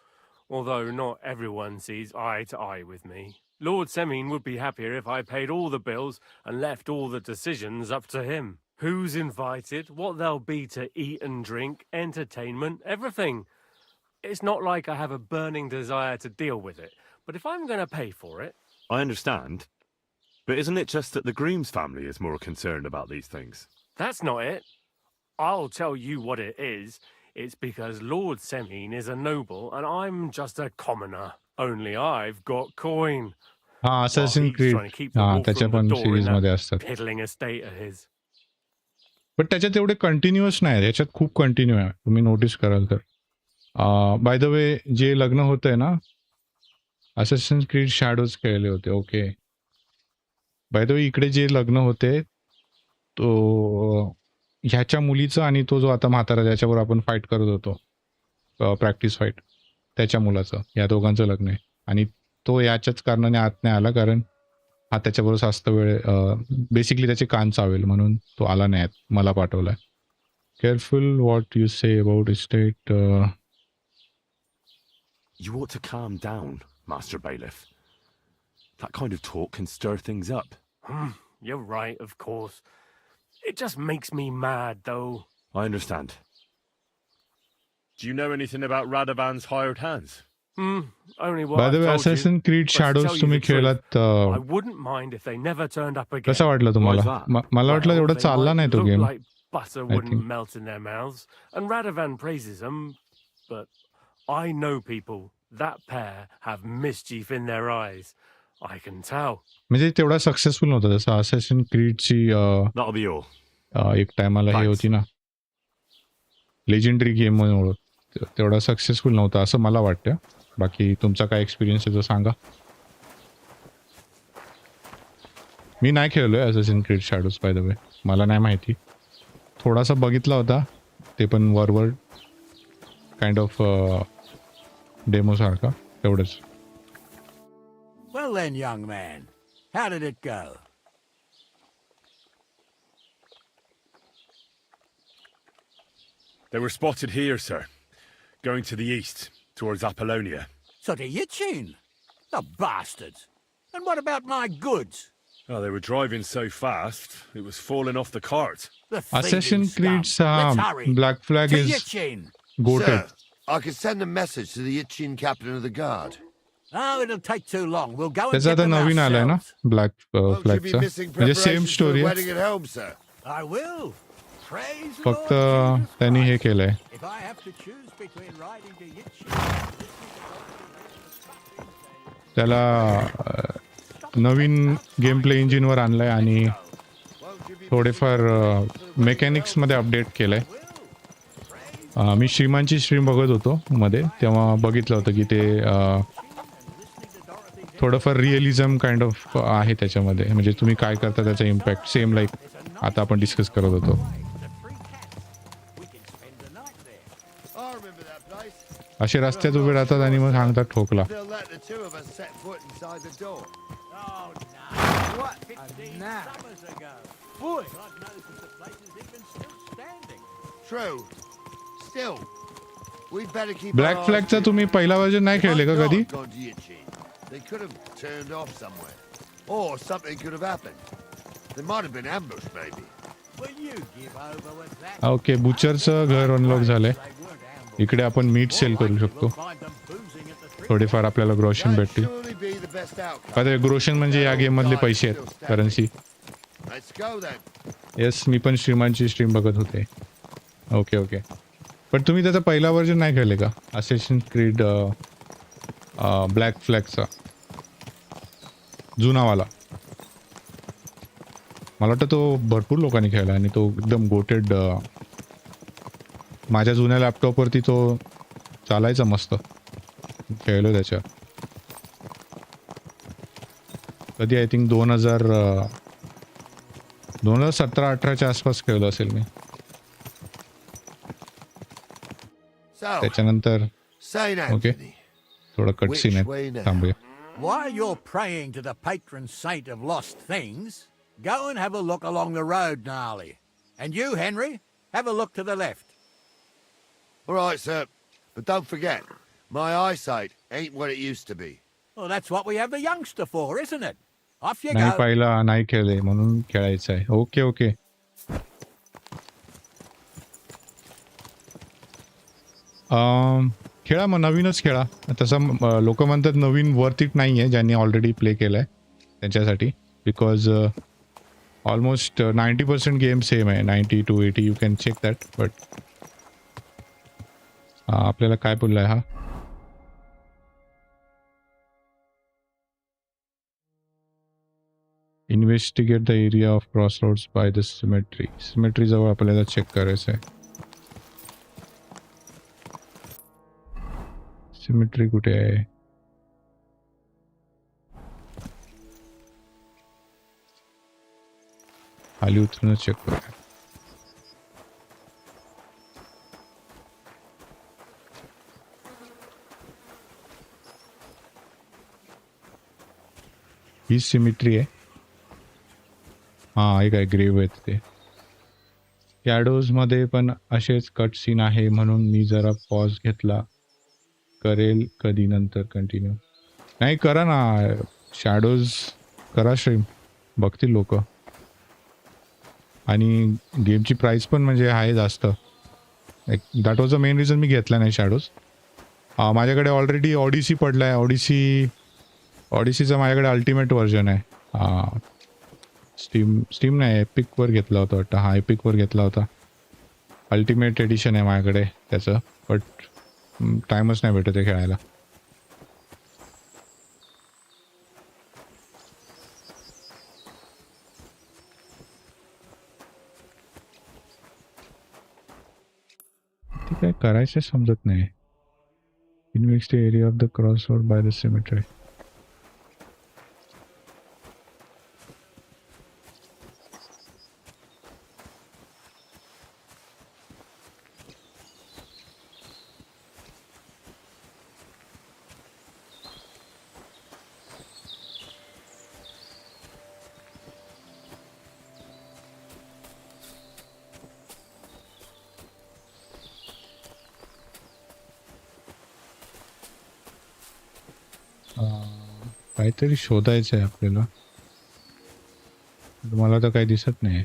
Although not everyone sees eye to eye with me. Lord Semin would be happier if I paid all the bills and left all the decisions up to him. Who's invited, what there'll be to eat and drink, entertainment, everything. It's not like I have a burning desire to deal with it. But if I'm going to pay for it... I understand. But isn't it just that the groom's family is more concerned about these things? That's not it. I'll tell you what it is. It's because Lord Semin is a noble and I'm just a commoner. Only I've got coin. हा, Assassin's While he's Creed. trying to keep the हा, wolf त्याच्या from the पण door in series मध्ये that असतात. piddling estate of his. But त्याच्यात एवढे continuous नाही, याच्यात खूप कंटिन्यू आहे, तुम्ही नोटीस कराल तर. बाय द वे, जे लग्न होतंय ना, असेसिन्स क्रीड शॅडोज खेळले होते. ओके. बाय द वे, इकडे जे लग्न होते तो ह्याच्या मुलीचं आणि तो जो आता म्हातारा ज्याच्यावर आपण फाईट करत होतो, प्रॅक्टिस फाईट, त्याच्या मुलाचं, या दोघांचं लग्न आहे. आणि तो याच्याच कारणाने आत नाही आला, कारण हा त्याच्याबरोबर जास्त वेळ बेसिकली त्याचे कान चावेल म्हणून तो आला नाही. मला पाठवलाय. Careful what you say about estate. You ought to calm down, Master Bailiff. That kind of talk can stir things up. You're right, of course. It just makes me mad, though. I understand. Do you know anything about Radovan's hired hands? Only what by the I've way, told you. Assassin creed But to shadows tell you तुम्ही the truth, खेळलात, I wouldn't mind if they never turned up again. कसं वाटलं तुम्हाला? Why is that? मला वाटलं Well, एवढा they चालला might नाही तो look game. like butter I wouldn't think. melt in their mouths, and Radovan praises them, but I know people. That pair have mischief in their eyes. I can tell. म्हणजे तेवढा successful नव्हता जसं assassin क्रीडची That'll be all. एक टायमाला हे Thanks. होती ना, legendary game म्हणून तेवढा सक्सेसफुल नव्हता असं मला वाटतं. बाकी तुमचा काय एक्सपिरियन्स आहे तो सांगा. मी नाही खेळलोय assassin's creed shadows by the way, मला नाही माहिती. थोडासा बघितला होता, ते पण वरवर काइंड ऑफ डेमो सारखा, एवढंच. Well then, young man, how did it go? They were spotted here, sir. Going to the east, towards Apollonia. So to Yitchin? The bastards! And what about my goods? Oh, they were driving so fast, it was falling off the cart. The Assassin's thieving Creed's scum. Let's hurry. Black Flag To is Yitchin. goated. Sir, I could send a message to the Itchin captain of the guard. Oh, it'll take too long. We'll go and त्याचा get आता them नवीन आलाय ना ourselves. Black Won't you be फ्लॅगचा, missing म्हणजे same preparations for story the आहे, wedding at home, sir? I will. Praise फक्त Lord Jesus त्यांनी हे Christ. केलंय. If I have to choose between riding to Yitchin, त्याला नवीन game play इंजिनवर आणलंय आणि थोडेफार मेकॅनिक्समध्ये update केलंय. मी श्रीमानची स्ट्रीम बघत होतो मध्ये, तेव्हा बघितलं होतं की ते थोडंफार रिअलिझम काइंड ऑफ आहे त्याच्यामध्ये, म्हणजे तुम्ही काय करता त्याचा इम्पॅक्ट सेम लाईक आता आपण डिस्कस करत होतो. I remember that place. असे रस्त्यात उभे राहतात आणि मग सांगतात ठोकला. They'll let the two of us set foot inside the door. oh no! What? 15 summers ago. Boy, God knows if the place is even still standing. True. Still, we'd better keep black our eyes फ्लॅगचा peeled. तुम्ही पहिला version नाही They खेळले might का not कधी? have gone to Yitchin. They could have turned off somewhere. Or something could have happened. They might have been ambushed, maybe. Will you give over with that? Okay, बुचरचं घर unlock झालंय. They weren't ambushed. इकडे आपण meet cell करू शकतो. We'll find them boozing at the tree. थोडेफार आपल्याला ग्रोशन That'd भेटतील. surely be the best outcome. का ते ग्रोशन म्हणजे या गेम मधले पैसे आहेत, currency. Let's go then. Yes, मी पण श्रीमानची स्ट्रीम बघत होते. ओके ओके, पण तुम्ही त्याचा पहिला वर्जन नाही खेळले का? असेसिन क्रीड ब्लॅक फ्लॅगचा जुनावाला. मला वाटतं तो भरपूर लोकांनी खेळला आणि तो एकदम गोटेड. माझ्या जुन्या लॅपटॉपवरती तो चालायचा मस्त, खेळलो त्याच्या. कधी आय थिंक 2017-18च्या आसपास खेळलो असेल मी. So, त्याच्यानंतर Saint Okay. Anthony. थोडं कट सीन Which way आहे, now? थांबूया. While you're praying to the patron saint of lost things, go and have a look along the road, Gnarly. And you, Henry, have a look to the left. All right, sir. But don't forget, my eyesight ain't what it used to be. Well, that's what we have the youngster for, isn't it? Off you नाही go. पाहिला, नाही खेळले म्हणून खेळायचं आहे. Okay okay. खेळा मग, नवीनच खेळा. तसं लोक म्हणतात नवीन वर्थ इट नाही आहे ज्यांनी ऑलरेडी प्ले केलं आहे त्यांच्यासाठी, बिकॉज ऑलमोस्ट 90% गेम सेम आहे. 90 to 80 you can check that. But आपल्याला काय बोलला आहे हा? Investigate the area of cross roads by the cemetery. Cemetery जवळ आपल्याला चेक करायचं आहे. सिमेट्री कुठे आहे? खाली उतरूनच चेक करूया. ही सिमेट्री आहे. हा एक आहे ग्रेव्ह आहेत ते. शॅडोजमध्ये पण असेच कट सीन आहे म्हणून मी जरा पॉज घेतला. करेल कधी नंतर कंटिन्यू. नाही करा ना, शॅडोज करा स्ट्रीम, बघतील लोक. आणि गेमची प्राईस पण म्हणजे आहे जास्त. That was the main reason मी घेतला नाही शॅडोज. माझ्याकडे ऑलरेडी ऑडिसी पडला आहे. ऑडिसीचा माझ्याकडे अल्टिमेट व्हर्जन आहे. स्टीम नाही, एपिकवर घेतला होता वाटतं. हा एपिकवर घेतला होता. अल्टिमेट एडिशन आहे माझ्याकडे त्याचं, बट टाईमच नाही भेटत आहे खेळायला. ते काय करायचं समजत नाही. Investigate area of the cross road by the symmetry. काहीतरी शोधायचं आहे आपल्याला. मला तर काही दिसत नाही.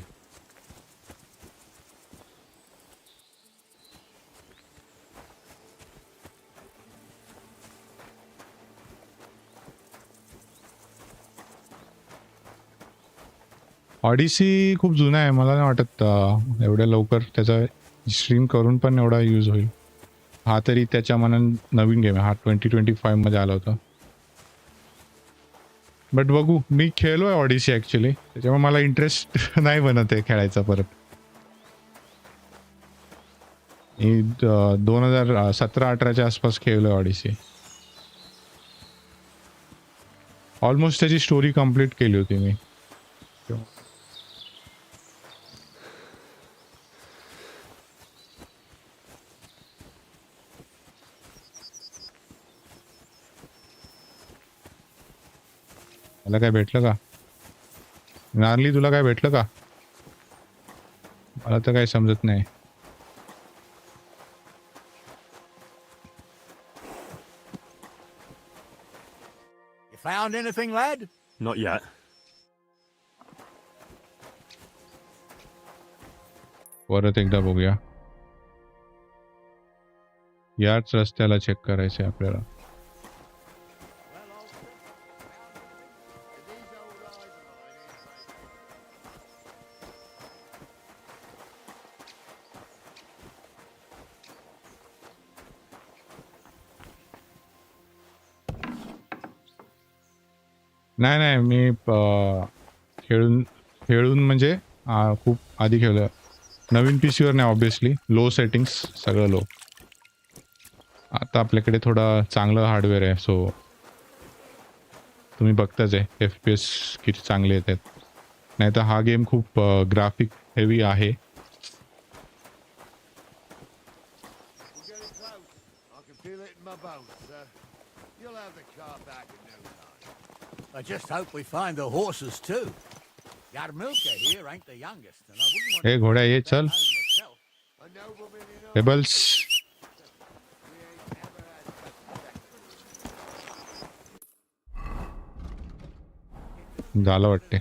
ऑडिसी खूप जुना आहे. मला नाही वाटत एवढ्या लवकर त्याचा स्ट्रीम करून पण एवढा यूज होईल. हा तरी त्याच्या मनान नवीन गेम आहे. हा 2025 मध्ये आला होता. बट बघू, मी खेळलोय ऑडिसी ॲक्च्युली, त्याच्यामुळे मला इंटरेस्ट नाही बनत आहे खेळायचा परत. मी 2017-18च्या आसपास खेळलोय ऑडिसी. ऑलमोस्ट त्याची स्टोरी कंप्लीट केली होती मी. मला काय भेटलं का? नारली तुला काय भेटलं का? मला तर काही समजत नाही. You found anything, lad? Not yet. परत एकदा बघूया. याच रस्त्याला चेक करायचं आहे आपल्याला. नाही मी खेळून म्हणजे खूप आधी खेळलं. नवीन पीसीवर नाही ऑब्विसली. लो सेटिंग्स, सगळं लो. आता आपल्याकडे थोडा चांगलं हार्डवेअर आहे, सो तुम्ही बघताच आहे FPS किती चांगले येत आहेत. नाही तर हा गेम खूप ग्राफिक हेवी आहे. I just hope we find the horses too. Your milker here ain't the youngest, and I wouldn't want हे घोड्या ये चल. टेबल्स झालं वाटते.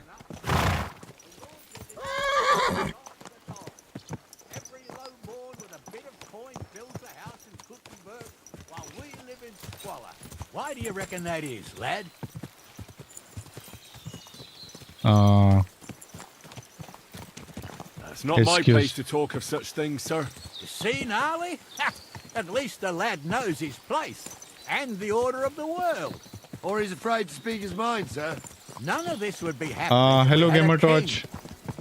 every lowborn with a bit of coin builds a house in Kuttenberg while we live in squalor. Why do you reckon that is, lad? It's not my place to talk of such things, sir. You see, Gnarly? At least the lad knows his place and the order of the world. Or he's afraid to speak his mind, sir. None of this would be happening. if hello, we had a Gamer king. Torch.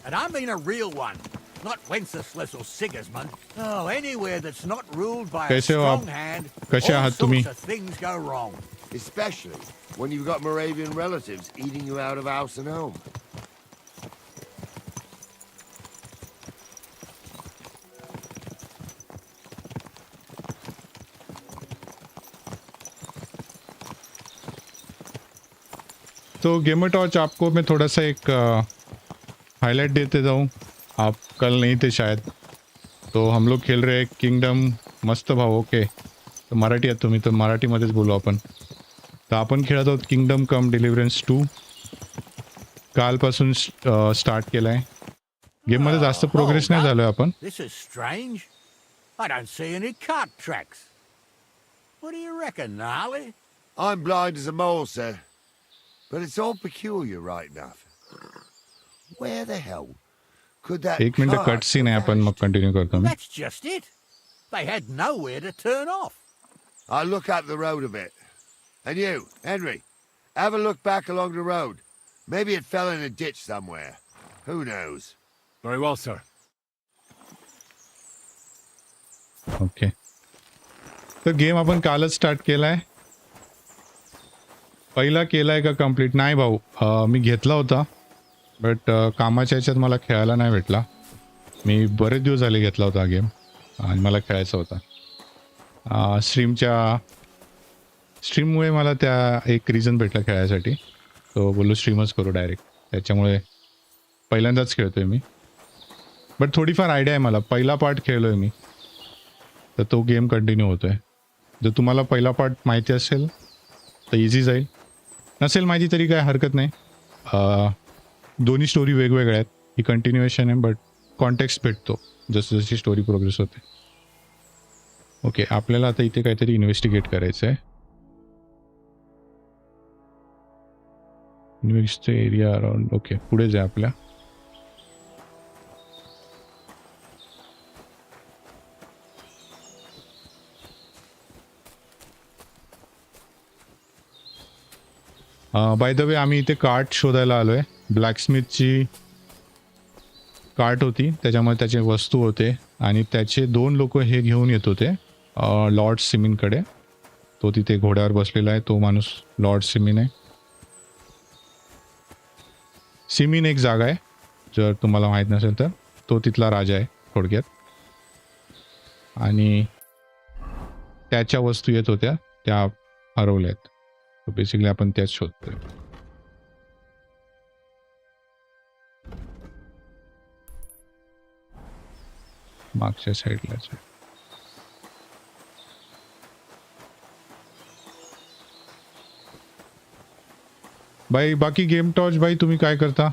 And I mean a real one. Not Wenceslas or Sigismund. Oh, anywhere that's not ruled by a कैसे हो आप? strong hand, कसे all आहात तुम्ही? sorts of things go wrong. Especially when you've got Moravian relatives eating you out of house and home. तो gamer torch आपको मैं थोड़ा सा एक हाईलाइट देते जाऊँ. आप कल नहीं थे शायद. तो हम लोग खेल रहे हैं किंगडम. मस्त भाऊ. ओके. तर मराठी आहेत तुम्ही तर मराठीमध्येच बोलू आपण. तर आपण खेळत आहोत किंगडम कम डिलिव्हरन्स 2. कालपासून स्टार्ट केला आहे. गेममध्ये जास्त प्रोग्रेस नाही झालोय आपण. This is strange. I don't see any cart tracks. What do you reckon, Gnarly? I'm blind as a mole, sir. But it's all peculiar right enough. Where the hell could that एक minute cart cut scene आहे आपण मग continue करतो मी. That's just it. They had nowhere to turn off. I'll look up the road a bit. And you, Henry, have a look back along the road. Maybe it fell in a ditch somewhere. Who knows? Very well, sir. Okay. तर game आपण कालच start केला आहे. पहिला केला आहे का complete नाही भाऊ. मी घेतला होता बट कामाच्या ह्याच्यात मला खेळायला नाही भेटला. मी बरेच दिवस झाले घेतला होता हा गेम आणि मला खेळायचा होता. स्ट्रीममुळे मला त्या एक रिझन भेटला खेळायसाठी. तो बोललो स्ट्रीमच करू डायरेक्ट. त्याच्यामुळे पहिल्यांदाच खेळतोय मी. बट थोडीफार आयडिया आहे मला. पहिला पार्ट खेळलो आहे मी तर तो गेम कंटिन्यू होतो आहे. जर तुम्हाला पहिला पार्ट माहिती असेल तर इझी जाईल. नसेल माहिती तरी काय हरकत नाही. दोन्ही स्टोरी वेगवेगळ्या आहेत. ही कंटिन्युएशन आहे बट कॉन्टेक्स्ट भेटतो जसं जशी स्टोरी प्रोग्रेस होते. ओके. आपल्याला आता इथे काहीतरी इन्व्हेस्टिगेट करायचं आहे. Invest area around. ओके. पुढे जाय आपल्या. बाय द वे आम्ही इथे कार्ट शोधायला आलो आहे. ब्लॅकस्मिथची कार्ट होती त्याच्यामध्ये त्याचे वस्तू होते आणि त्याचे 2 लोक हे घेऊन येत होते लॉर्ड सिमिनकडे. तो तिथे घोड्यावर बसलेला आहे. तो माणूस लॉर्ड सिमिन आहे. सिमिन एक जागा आहे जर तुम्हाला माहीत नसेल तर. तो तिथला राजा आहे थोडक्यात. आणि त्याच्या वस्तू येत होत्या त्या हरवल्या आहेत. बेसिकली आपण त्याच शोधतोय. मागच्या साईडलाच आहे. बाई बाकी गेम टॉर्च बाई तुम्ही काय करता?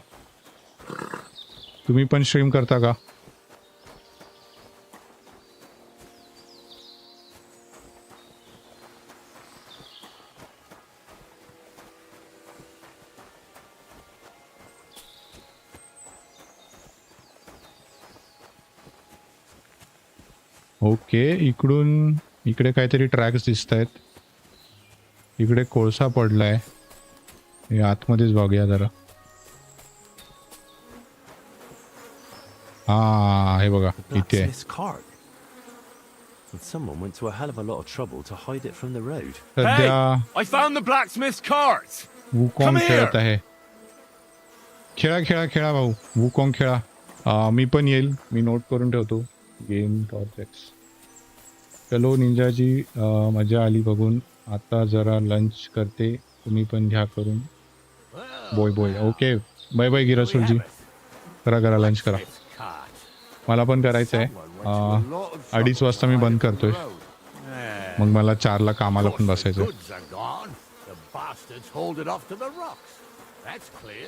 तुम्ही पण स्ट्रीम करता का? ओके. इकडून इकडे काहीतरी ट्रॅक्स दिसत आहेत. इकडे कोळसा पडलाय. हे आतमध्येच बघूया जरा. हा हे बघा इथे आहे. Someone went to a hell of a lot of trouble to hide it from the road. सध्या I found the blacksmith's cart. वुकॉंग खेळत आहे. खेळा खेळा खेळा भाऊ. वुकॉंग खेळा. मी पण येईल. मी नोट करून ठेवतो. Game torch. चलो निंजाजी. मजा आली बघून. आता जरा लंच करते. तुम्ही पण घ्या करून. Boy boy. Okay. Bye bye गिरासुलजी. करा करा लंच करा. मला पण करायचं आहे. 2:30 वाजता मी बंद करतोय. मग मला 4ला कामाला पण बसायचं.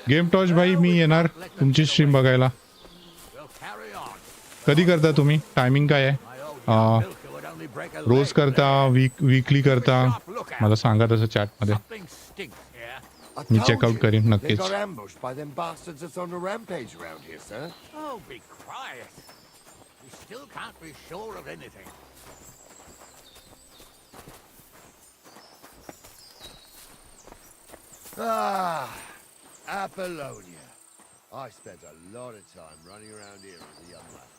गेम टॉर्च भाई मी येणार तुमची स्ट्रीम बघायला. कधी करता तुम्ही? टायमिंग काय आहे? रोज करता वीकली करता? मला सांगा तसं चॅटमध्ये. मी चेकआउट करीन नक्कीच. Apollonia. I spent a lot of time running around here as a young lad.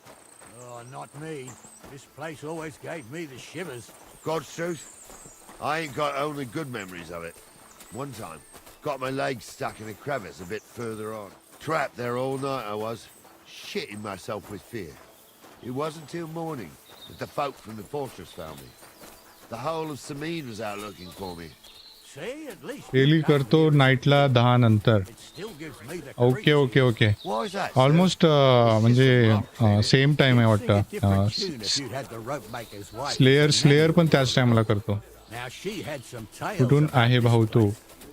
Oh, not me. This place always gave me the shivers. God's truth, I ain't got only good memories of it. One time, got my legs stuck in a crevice a bit further on. Trapped there all night I was, shitting myself with fear. It wasn't till morning that the folk from the fortress found me. The whole of Sameen was out looking for me. See, at least daily करतो नाईटला 10 नंतर. it still gives me the okay okay okay. Why is that? Almost म्हणजे same time आहे Sing a वाटतं. different tune if you'd had the rope maker's wife. Slayer पण त्याच टाइमला करतो. Now she had some tales कुठून about आहे भाऊ तू?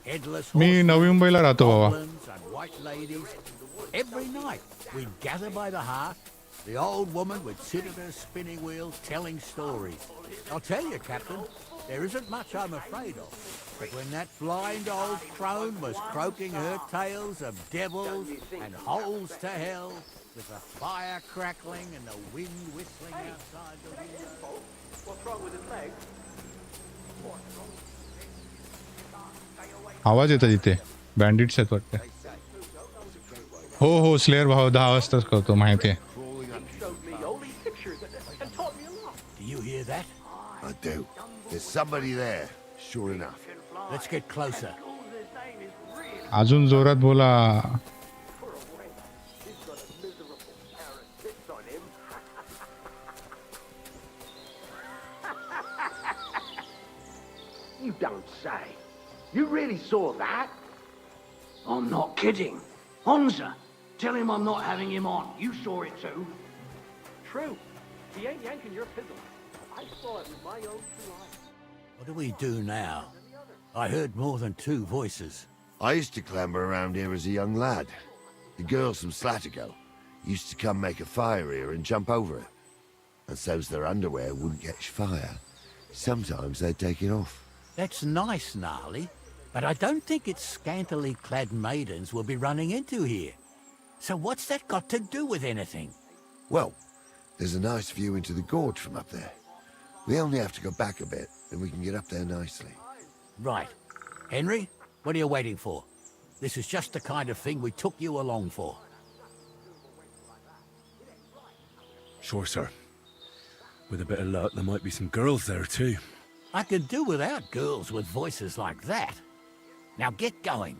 headless मी horsemen, नवी मुंबईला राहतो बाबा. goblins and white ladies. Every night we'd gather by the hearth. The old woman would sit at her spinning wheel telling stories. I'll tell you, Captain, there isn't much I'm afraid of. But when that blind old crone was croaking her tales of devils and holes to hell, with the fire crackling and the wind whistling outside the window. What's wrong with his legs? आवाज येतो तिथे. बँडिट्स आहेत वाटतं. हो हो स्लेअर भाऊ 10 वाजताच करतो माहिती आहे. Do you hear that? I do. There's somebody there, sure enough. Let's get closer. अजून जोरात बोला. You don't say. You really saw that? I'm not kidding. Honza, tell him I'm not having him on. You saw it too. True. He ain't yanking your pizzle. I saw it with my own two eyes. What do we do now? I heard more than 2 voices. I used to clamber around here as a young lad. The girls from Slatigo used to come make a fire here and jump over it. And so's their underwear wouldn't catch fire. Sometimes they'd take it off. That's nice, Gnarly, but I don't think it's scantily clad maidens we'll be running into here. So what's that got to do with anything? Well, there's a nice view into the gorge from up there. We only have to go back a bit, and we can get up there nicely. Right. Henry, what are you waiting for? This is just the kind of thing we took you along for. Sure, sir. With a bit of luck, there might be some girls there too. I can do without girls with voices like that. Now get going.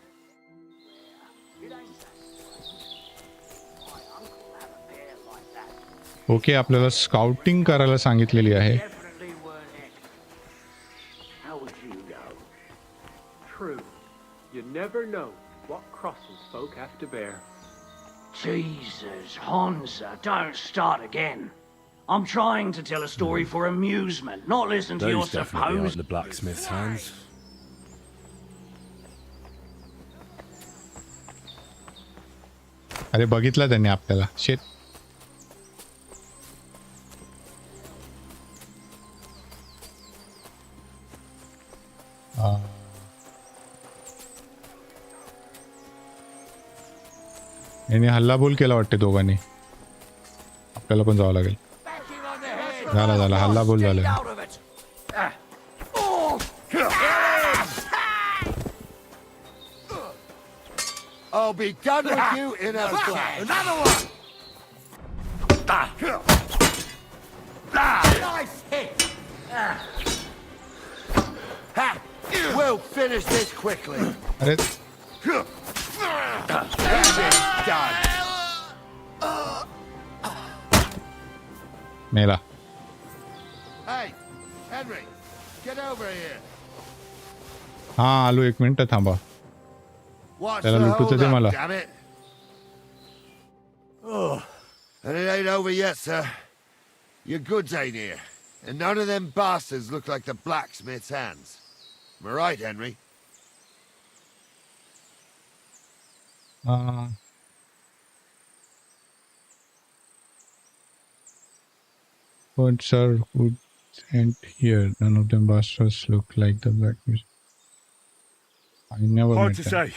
Okay आपल्याला scouting करायला सांगितलेली आहे. How would you know? True. You never know what crosses folk have to bear. Jesus, Honza, don't start again. I'm trying to tell a story for amusement, not listen to your Those definitely aren't supposed... the blacksmith's hands. अरे बघितला त्यांनी आपल्याला. शेट. याने हल्लाबोल केला वाटते दोघांनी. आपल्याला पण जावं लागेल. झाला हल्लाबोल झाला. I'll be done with you in a flash. Another one! Nice hit! We'll finish this quickly. अरे That's it, done. Mela. Hey, Henry, get over here. हा आलो. 1 मिनिट थांबा. What's त्याला the लुटू hold दे up, मला. damn it? And it ain't over yet, sir. Your goods ain't here. And none of them bastards look like the blacksmith's hands. Am I right, Henry? But sir, goods ain't here. None of them bastards look like the blacksmith. I never Hard met to them. say.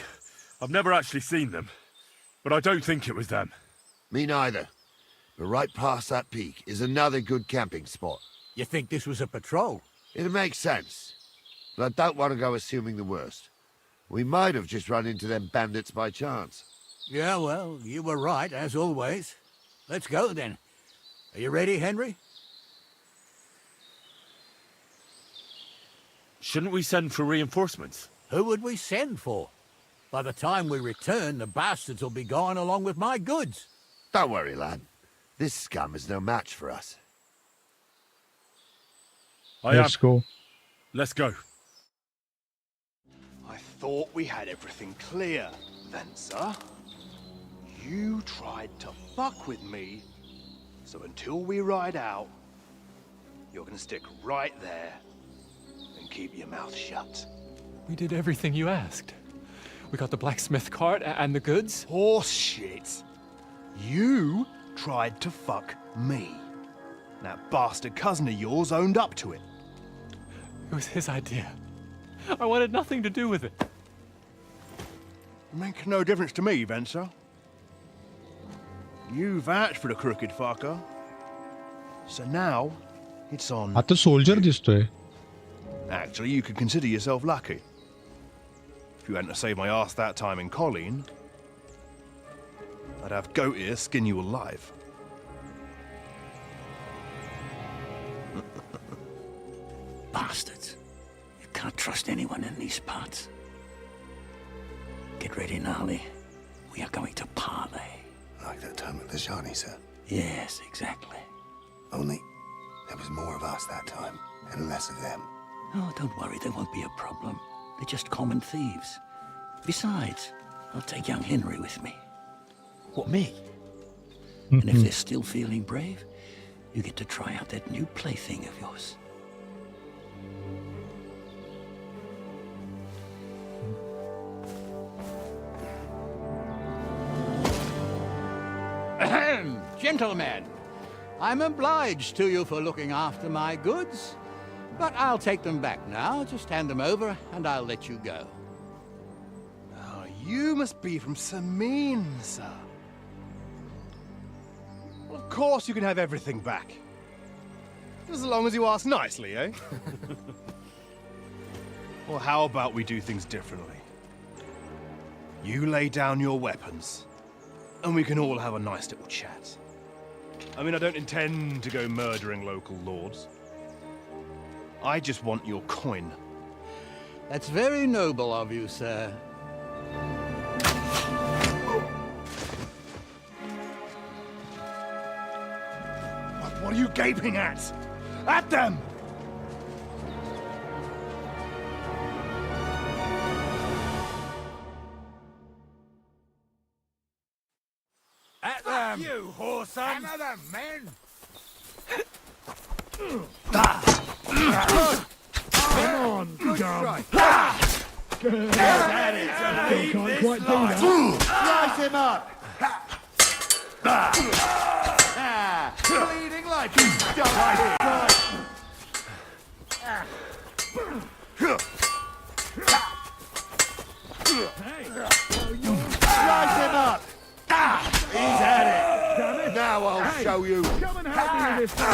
I've never actually seen them. But I don't think it was them. Me neither. But right past that peak is another good camping spot. You think this was a patrol? It makes sense. But I don't want to go assuming the worst. We might have just run into them bandits by chance. Yeah, well, you were right, as always. Let's go, then. Are you ready, Henry? Shouldn't we send for reinforcements? Who would we send for? By the time we return, the bastards will be gone along with my goods. Don't worry, lad. This scum is no match for us. Let's go. Let's go. I thought we had everything clear, Venser. You tried to fuck with me, so until we ride out, you're gonna stick right there and keep your mouth shut. We did everything you asked. We got the blacksmith cart and the goods. Horse shit. You tried to fuck me. That bastard cousin of yours owned up to it. It was his idea. I wanted nothing to do with it. Make no difference to me, Venser. You vouched for the crooked fucker. So now, it's on. आता soldier दिसतोय. Actually, you could consider yourself lucky. If you hadn't saved my ass that time in Colleen, I'd have goat ear skin you alive. Bastards. You can't trust anyone in these parts. Get ready, Gnarly. We are going to parley. Like that time at the Shani, sir? Yes, exactly. Only there was more of us that time, and less of them. Oh, don't worry, there won't be a problem. They're just common thieves. Besides, I'll take young Henry with me. What, me? And if they're still feeling brave, you get to try out that new plaything of yours. Ahem, gentlemen, I'm obliged to you for looking after my goods, but I'll take them back now. Just hand them over, and I'll let you go. Oh, you must be from Samin, sir. Well, of course you can have everything back. Just as long as you ask nicely, eh? Well, how about we do things differently? You lay down your weapons, and we can all have a nice little chat. I mean, I don't intend to go murdering local lords. I just want your coin. That's very noble of you, sir. What are you gaping at? At them! At them! You, whoreson! Hammer them, men! Come on, Good Can't quite do that. Slice him up! Bleeding like he's done. Slice him up! He's at it! Now I'll show you! Come and help me with this.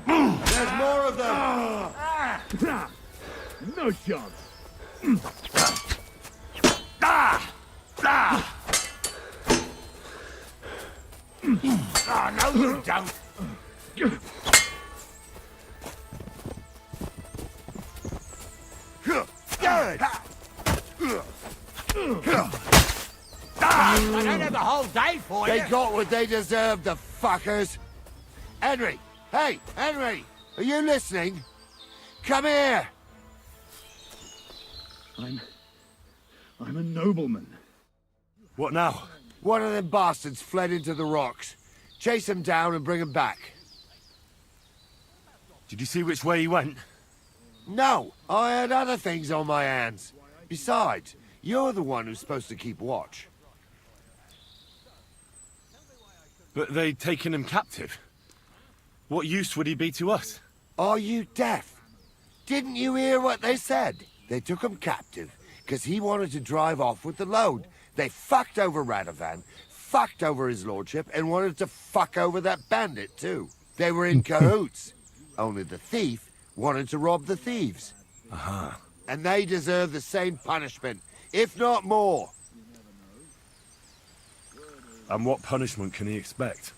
There's more of them! No chance. Oh, no, you don't. Good! I don't have the whole day for They you. got what they deserved, the fuckers! Henry! Hey, Henry! Are you listening? Come here! I'm a nobleman. What now? One of them bastards fled into the rocks. Chase him down and bring him back. Did you see which way he went? No, I had other things on my hands. Besides, you're the one who's supposed to keep watch. But they'd taken him captive. What use would he be to us? Are you deaf? Didn't you hear what they said? They took him captive because he wanted to drive off with the load. They fucked over Radovan, fucked over his lordship, and wanted to fuck over that bandit too. They were in cahoots. Only the thief wanted to rob the thieves. Aha. And they deserve the same punishment, if not more. And what punishment can he expect?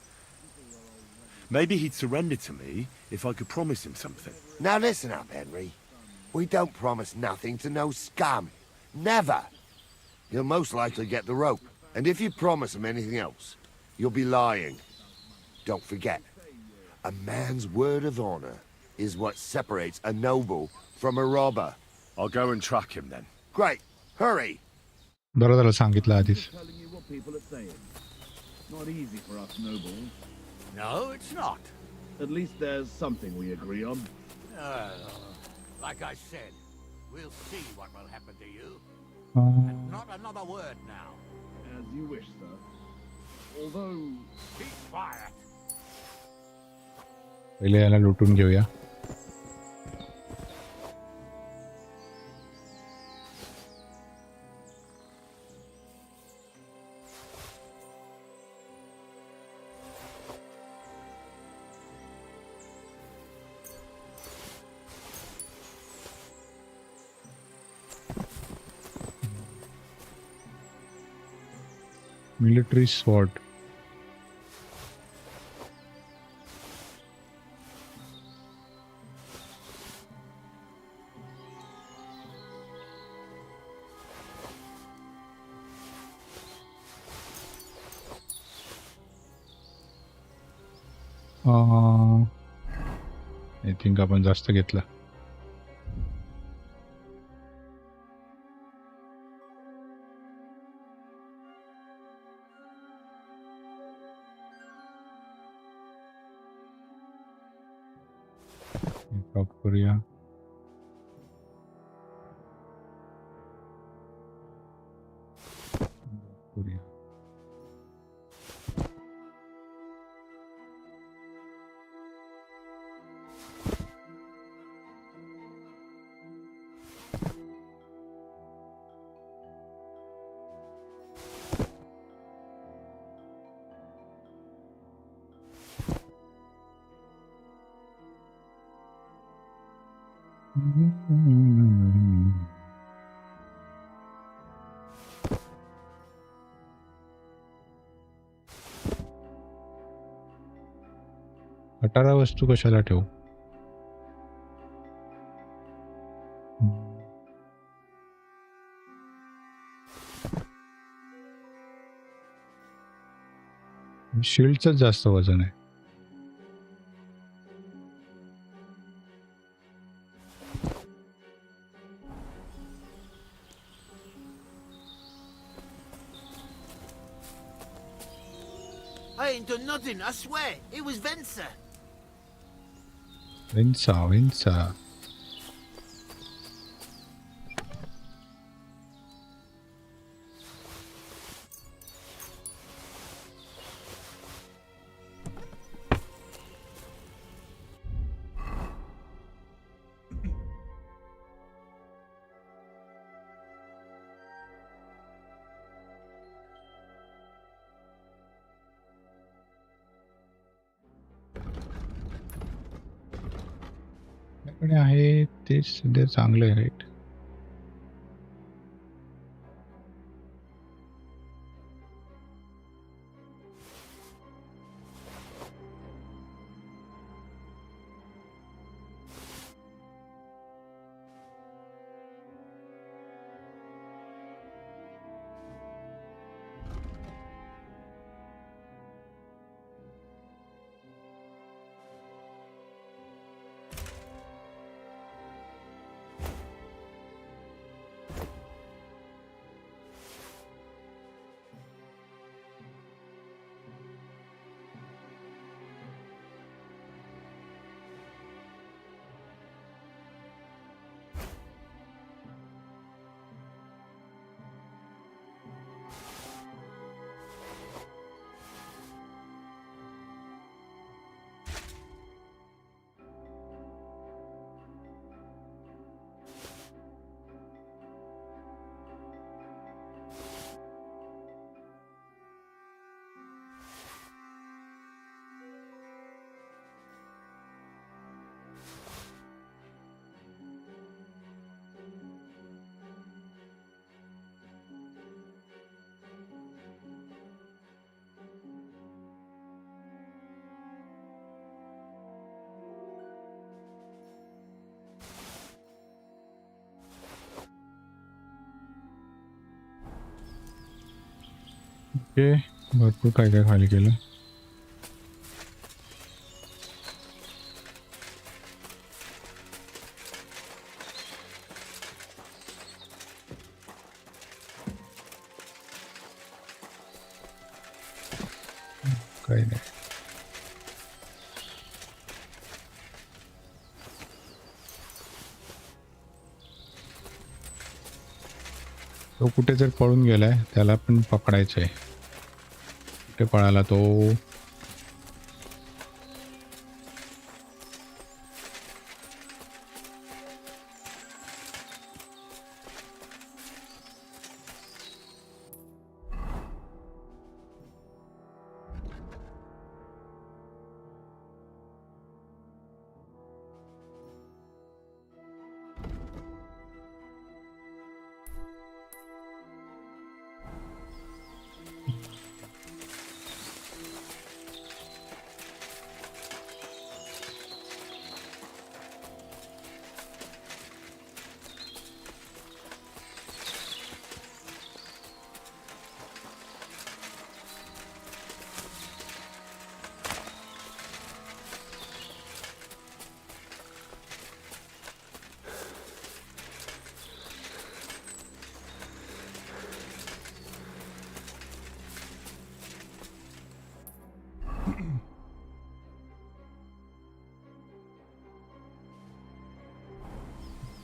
Maybe he'd surrender to me if I could promise him something. Now listen up, Henry. We don't promise nothing to no scum. Never. You'll most likely get the rope. And if you promise him anything else, you'll be lying. Don't forget, a man's word of honor is what separates a noble from a robber. I'll go and track him then. Great. Hurry. बरं झालं सांगितलं आधीच. Telling you what people are saying. Not easy for us nobles. No, it's not. At least there's something we agree on. Like I said, we'll see what will happen to you. Uh, And not another word now. As you wish, sir. Although... Keep quiet. पहिले याला लुटून घेऊया. Military sword. I think आपण जास्त घेतला. Drop करूया. करूया. खटारा वस्तू कशाला ठेवू? शील्डच जास्त वजन आहे. I ain't done nothing, I swear. It was Venser. Vensa. आहे ते सध्या चांगलं आहे, राईट? ओके, भरपूर काय काय खाली केलं. काही नाही. तो कुठे जर पळून गेलाय त्याला पण पकडायचं आहे. कुठे पळाला तो?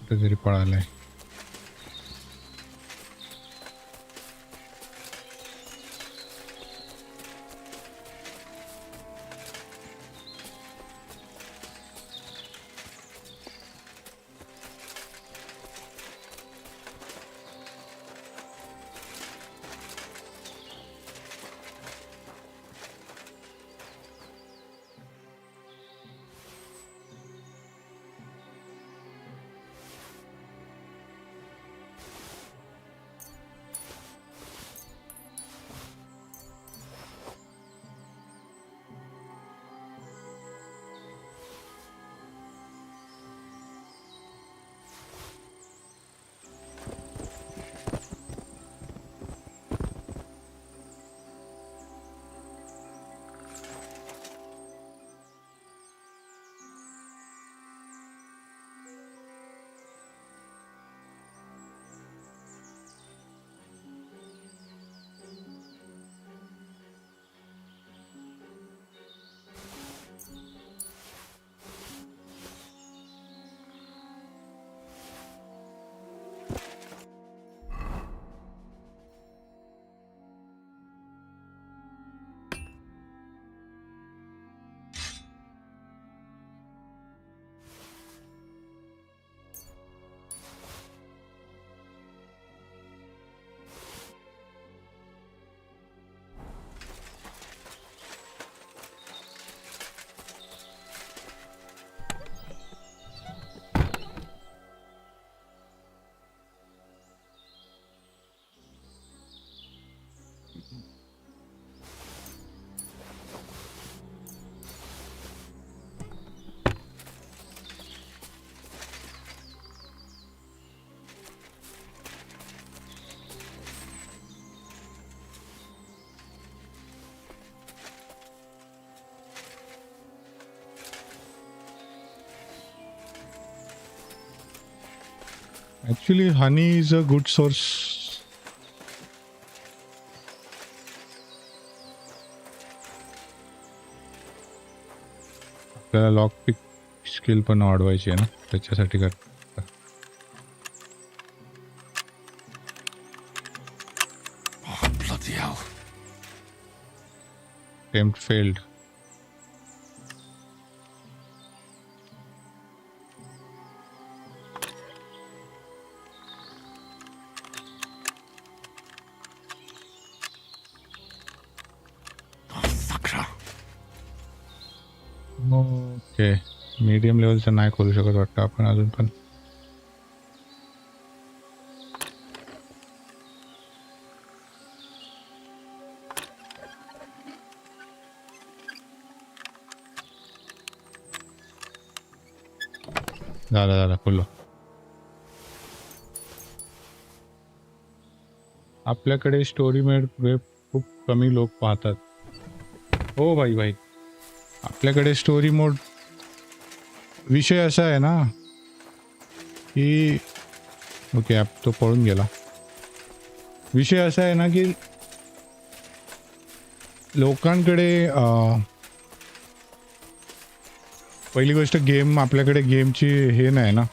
कुठेतरी पळालाय. Actually, honey is a good source. आपल्याला लॉक पिक स्किल पण वाढवायची आहे ना, त्याच्यासाठी कर. Oh, bloody hell. Attempt failed. Okay, medium लेवलचं नाही करू शकत वाटतं आपण अजून पण. झालं फुल. आपल्याकडे स्टोरी मेड वेब खूप कमी लोक पाहतात. हो भाई आपल्याकडे स्टोरी मोड विषय असा आहे ना की ओके तो पळून गेला. विषय असा आहे ना की लोकांकडे पहिली गोष्ट गेम आपल्याकडे गेमची हे नाही ना,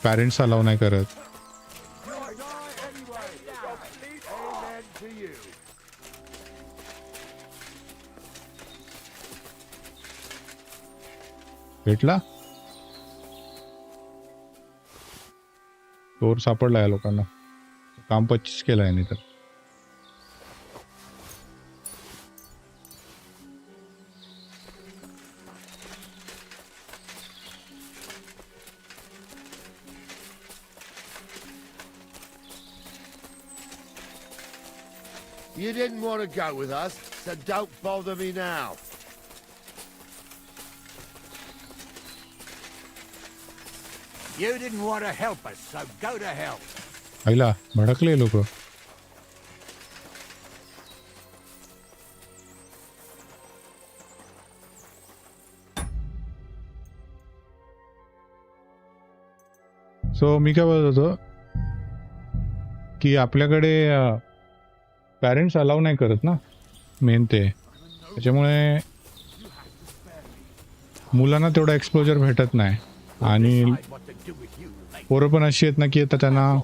पॅरेंट्स अलाव नाही करत. भेटला चोर सापडला आहे लोकांना. काम 25 केलं आहे नाही तर. You didn't want to go with us, so don't bother me now. You didn't want to help us, so go to hell. आईला भडकले लोक. सो मी काय बोलत होतो की आपल्याकडे पॅरेंट्स अलाव नाही करत ना, मेन ते. त्याच्यामुळे मुलांना तेवढा एक्सपोजर भेटत नाही. आणि पोरं पण अशी आहेत ना की आता त्यांना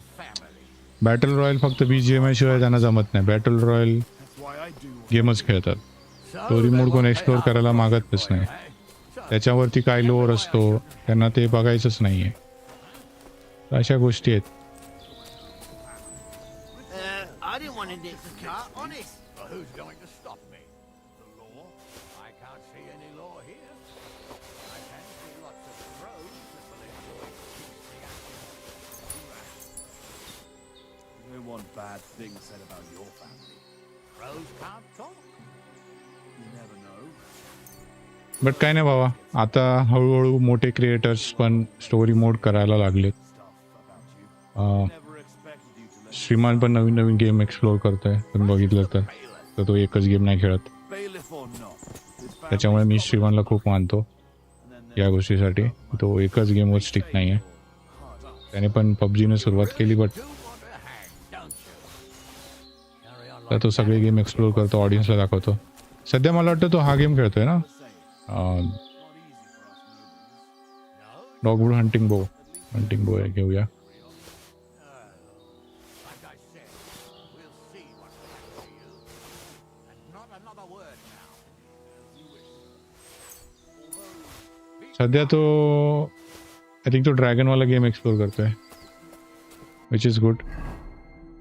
बॅटल रॉयल फक्त BGMI शिवाय त्यांना जमत नाही. बॅटल रॉयल गेमच खेळतात. स्टोरी मोड कोण एक्सप्लोअर करायला मागतच नाही. त्याच्यावरती काय लोअर असतो त्यांना ते बघायचंच नाही आहे. अशा गोष्टी आहेत. I didn't want to nick the car, honest. Well, who's going to stop me? The law? I can't see any law here. I can see lots of crows that will enjoy tasty You don't want bad things said about your family. Crows can't talk. You never know. But काय नाही बाबा, आता हळूहळू मोठे creators पण story mode करायला लागलेत. श्रीमान पण नवीन नवीन गेम एक्सप्लोअर करतोय. पण बघितलं तर तो एकच गेम नाही खेळत. त्याच्यामुळे मी श्रीमानला खूप मानतो या गोष्टीसाठी. तो एकच गेमवर स्टिक नाही आहे. त्याने पण PUBGने सुरुवात केली, बट तर तो सगळे गेम एक्सप्लोअर करतो, ऑडियन्सला दाखवतो. सध्या मला वाटतं तो हा गेम खेळतोय ना, डॉगवूड हंटिंग बो घेऊया. सध्या तो आय थिंक तो ड्रॅगनवाला गेम एक्सप्लोअर करतोय, विच इज गुड.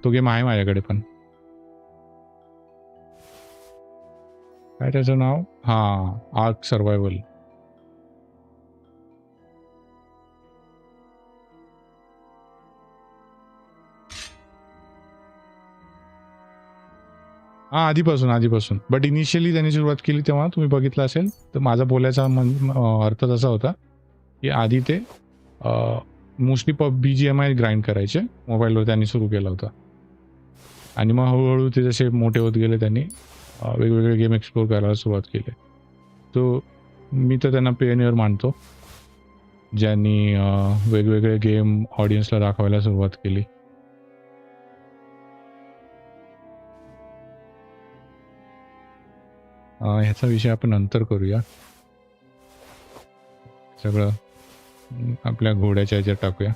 तो गेम आहे माझ्याकडे पण. काय त्याचं नाव? Ark survival. आधीपासून. बट इनिशियली त्यांनी सुरुवात केली तेव्हा तुम्ही बघितलं असेल तर माझा बोलायचा अर्थ तसा होता की आधी ते मोस्टली BGMI ग्राइंड करायचे. मोबाईलवर त्यांनी सुरू केला होता. आणि मग हळूहळू ते जसे मोठे होत गेले त्यांनी वेगवेगळे गेम एक्सप्लोअर करायला सुरुवात केली. तो मी तर त्यांना पेनियर मानतो, ज्यांनी वेगवेगळे गेम ऑडियन्सला दाखवायला सुरुवात केली. ह्याचा विषय आपण नंतर करूया. सगळं आपल्या घोड्याच्या ह्याच्यात टाकूया.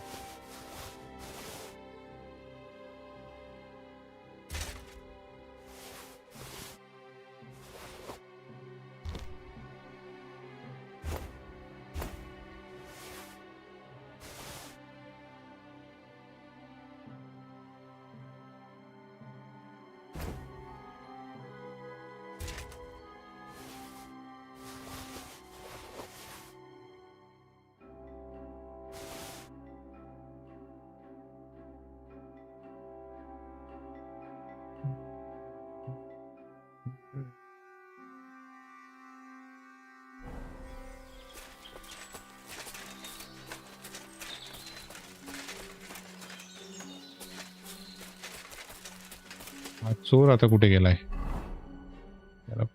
चोर आता कुठे गेलाय?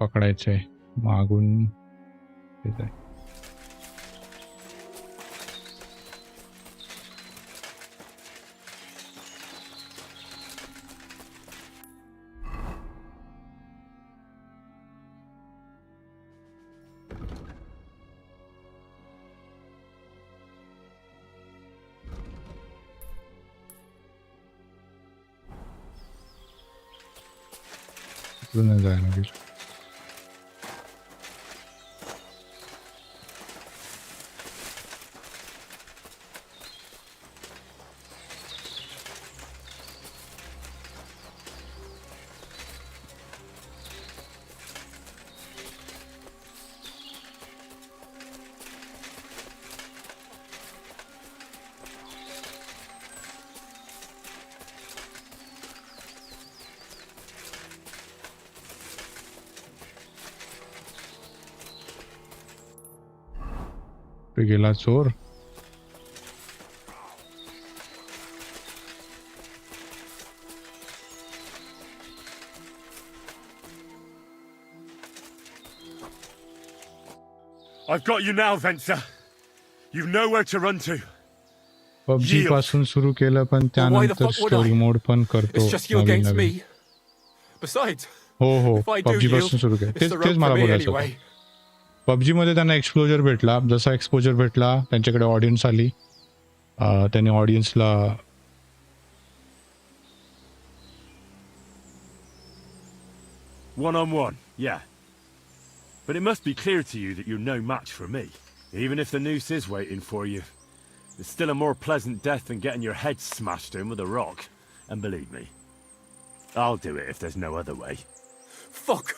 पकडायचंय मागून. ठीक आहे. इकडून जायला लागेल. पे गेला चोर. I've got you now, Venser. You've nowhere to run to. PUBG पासून सुरू केलं पण त्यानंतर स्टोरी मोड पण करतो. It's just you Naveen against me. Naveen. Besides, हो हो if I do PUBG yield, पासून सुरू केलं. it's तेच the तेच rope मला for me बोलायचं anyway. होतं. पबजी मध्ये त्यांना एक्सपोजर भेटला. जसा एक्सपोजर भेटला त्यांच्याकडे ऑडियन्स आली. त्यांनी ऑडियन्सला One-on-one, yeah. But it must be clear to you that you're no match for me. Even if the noose is waiting for you, it's still a more pleasant death than getting your head smashed in with a rock. And believe me, I'll do it if there's no other way. Fuck.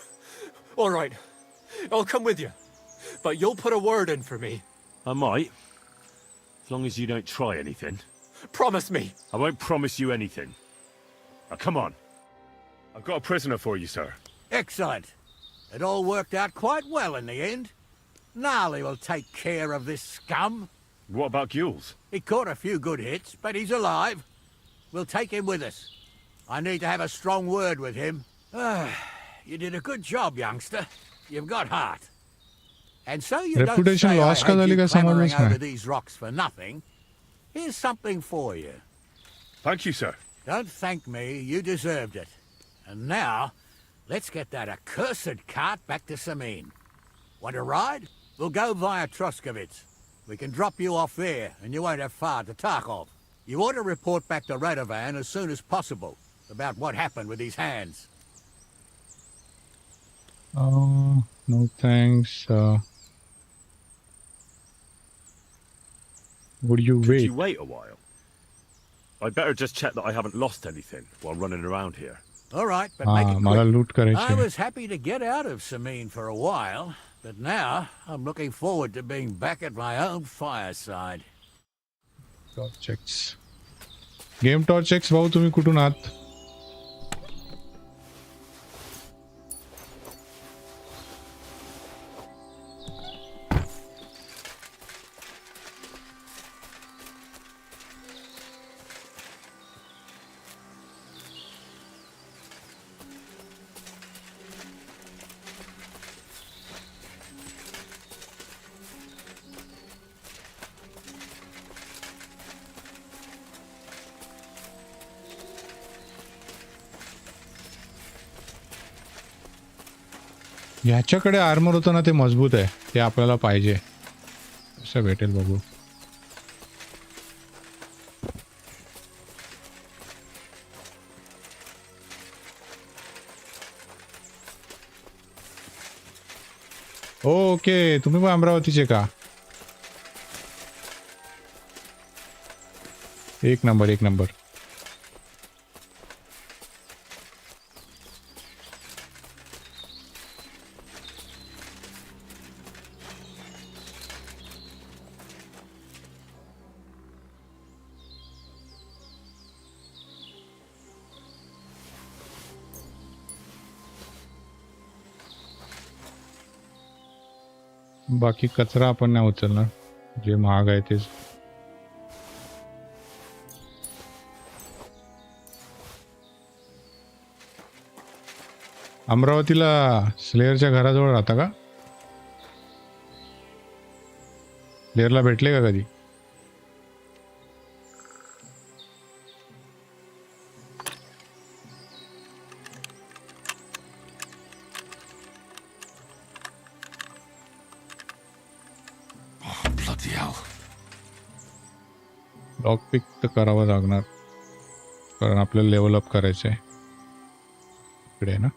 All right, I'll come with you, but you'll put a word in for me. I might. As long as you don't try anything. Promise me. I won't promise you anything. Now come on. I've got a prisoner for you, sir. Excellent. It all worked out quite well in the end. Gnarly will take care of this scum. What about Gules? He caught a few good hits, but he's alive. We'll take him with us. I need to have a strong word with him. You did a good job, youngster. You've got heart. And so you don't Reputation say I loss का had झाली you का clambering समजलंच over नाही. these rocks for nothing. Here's something for you. Thank you, sir. Don't thank me. You deserved it. And now, let's get that accursed cart back to Samin. Want a ride? We'll go via Troskovitz. We can drop you off there, and you won't have far to Tarkov. You ought to report back to Radovan as soon as possible about what happened with these hands. No thanks. Would you Could wait? you wait a while? I'd better just check that I haven't lost anything while running around here. All right, but make it मला quick. लूट करायची I आहे. was happy to get out of Samin for a while, but now I'm looking forward to being back at my own fireside. Torchex. Game Torchex भाऊ तुम्ही कुठून आहात? ह्याच्याकडे armour होतं ना ते मजबूत आहे. ते आपल्याला पाहिजे. कसं भेटेल बघू. ओके तुम्ही पण अमरावतीचे का? एक नंबर एक नंबर. बाकी कचरा आपण नाही उचलणार. जे महाग आहे तेच. अमरावतीला स्लेअरच्या घराजवळ राहता का? स्लेअरला भेटले का कधी? लॉक पिक तर करावं लागणार कारण आपल्याला लेवल अप करायचं आहे. इकडे आहे ना.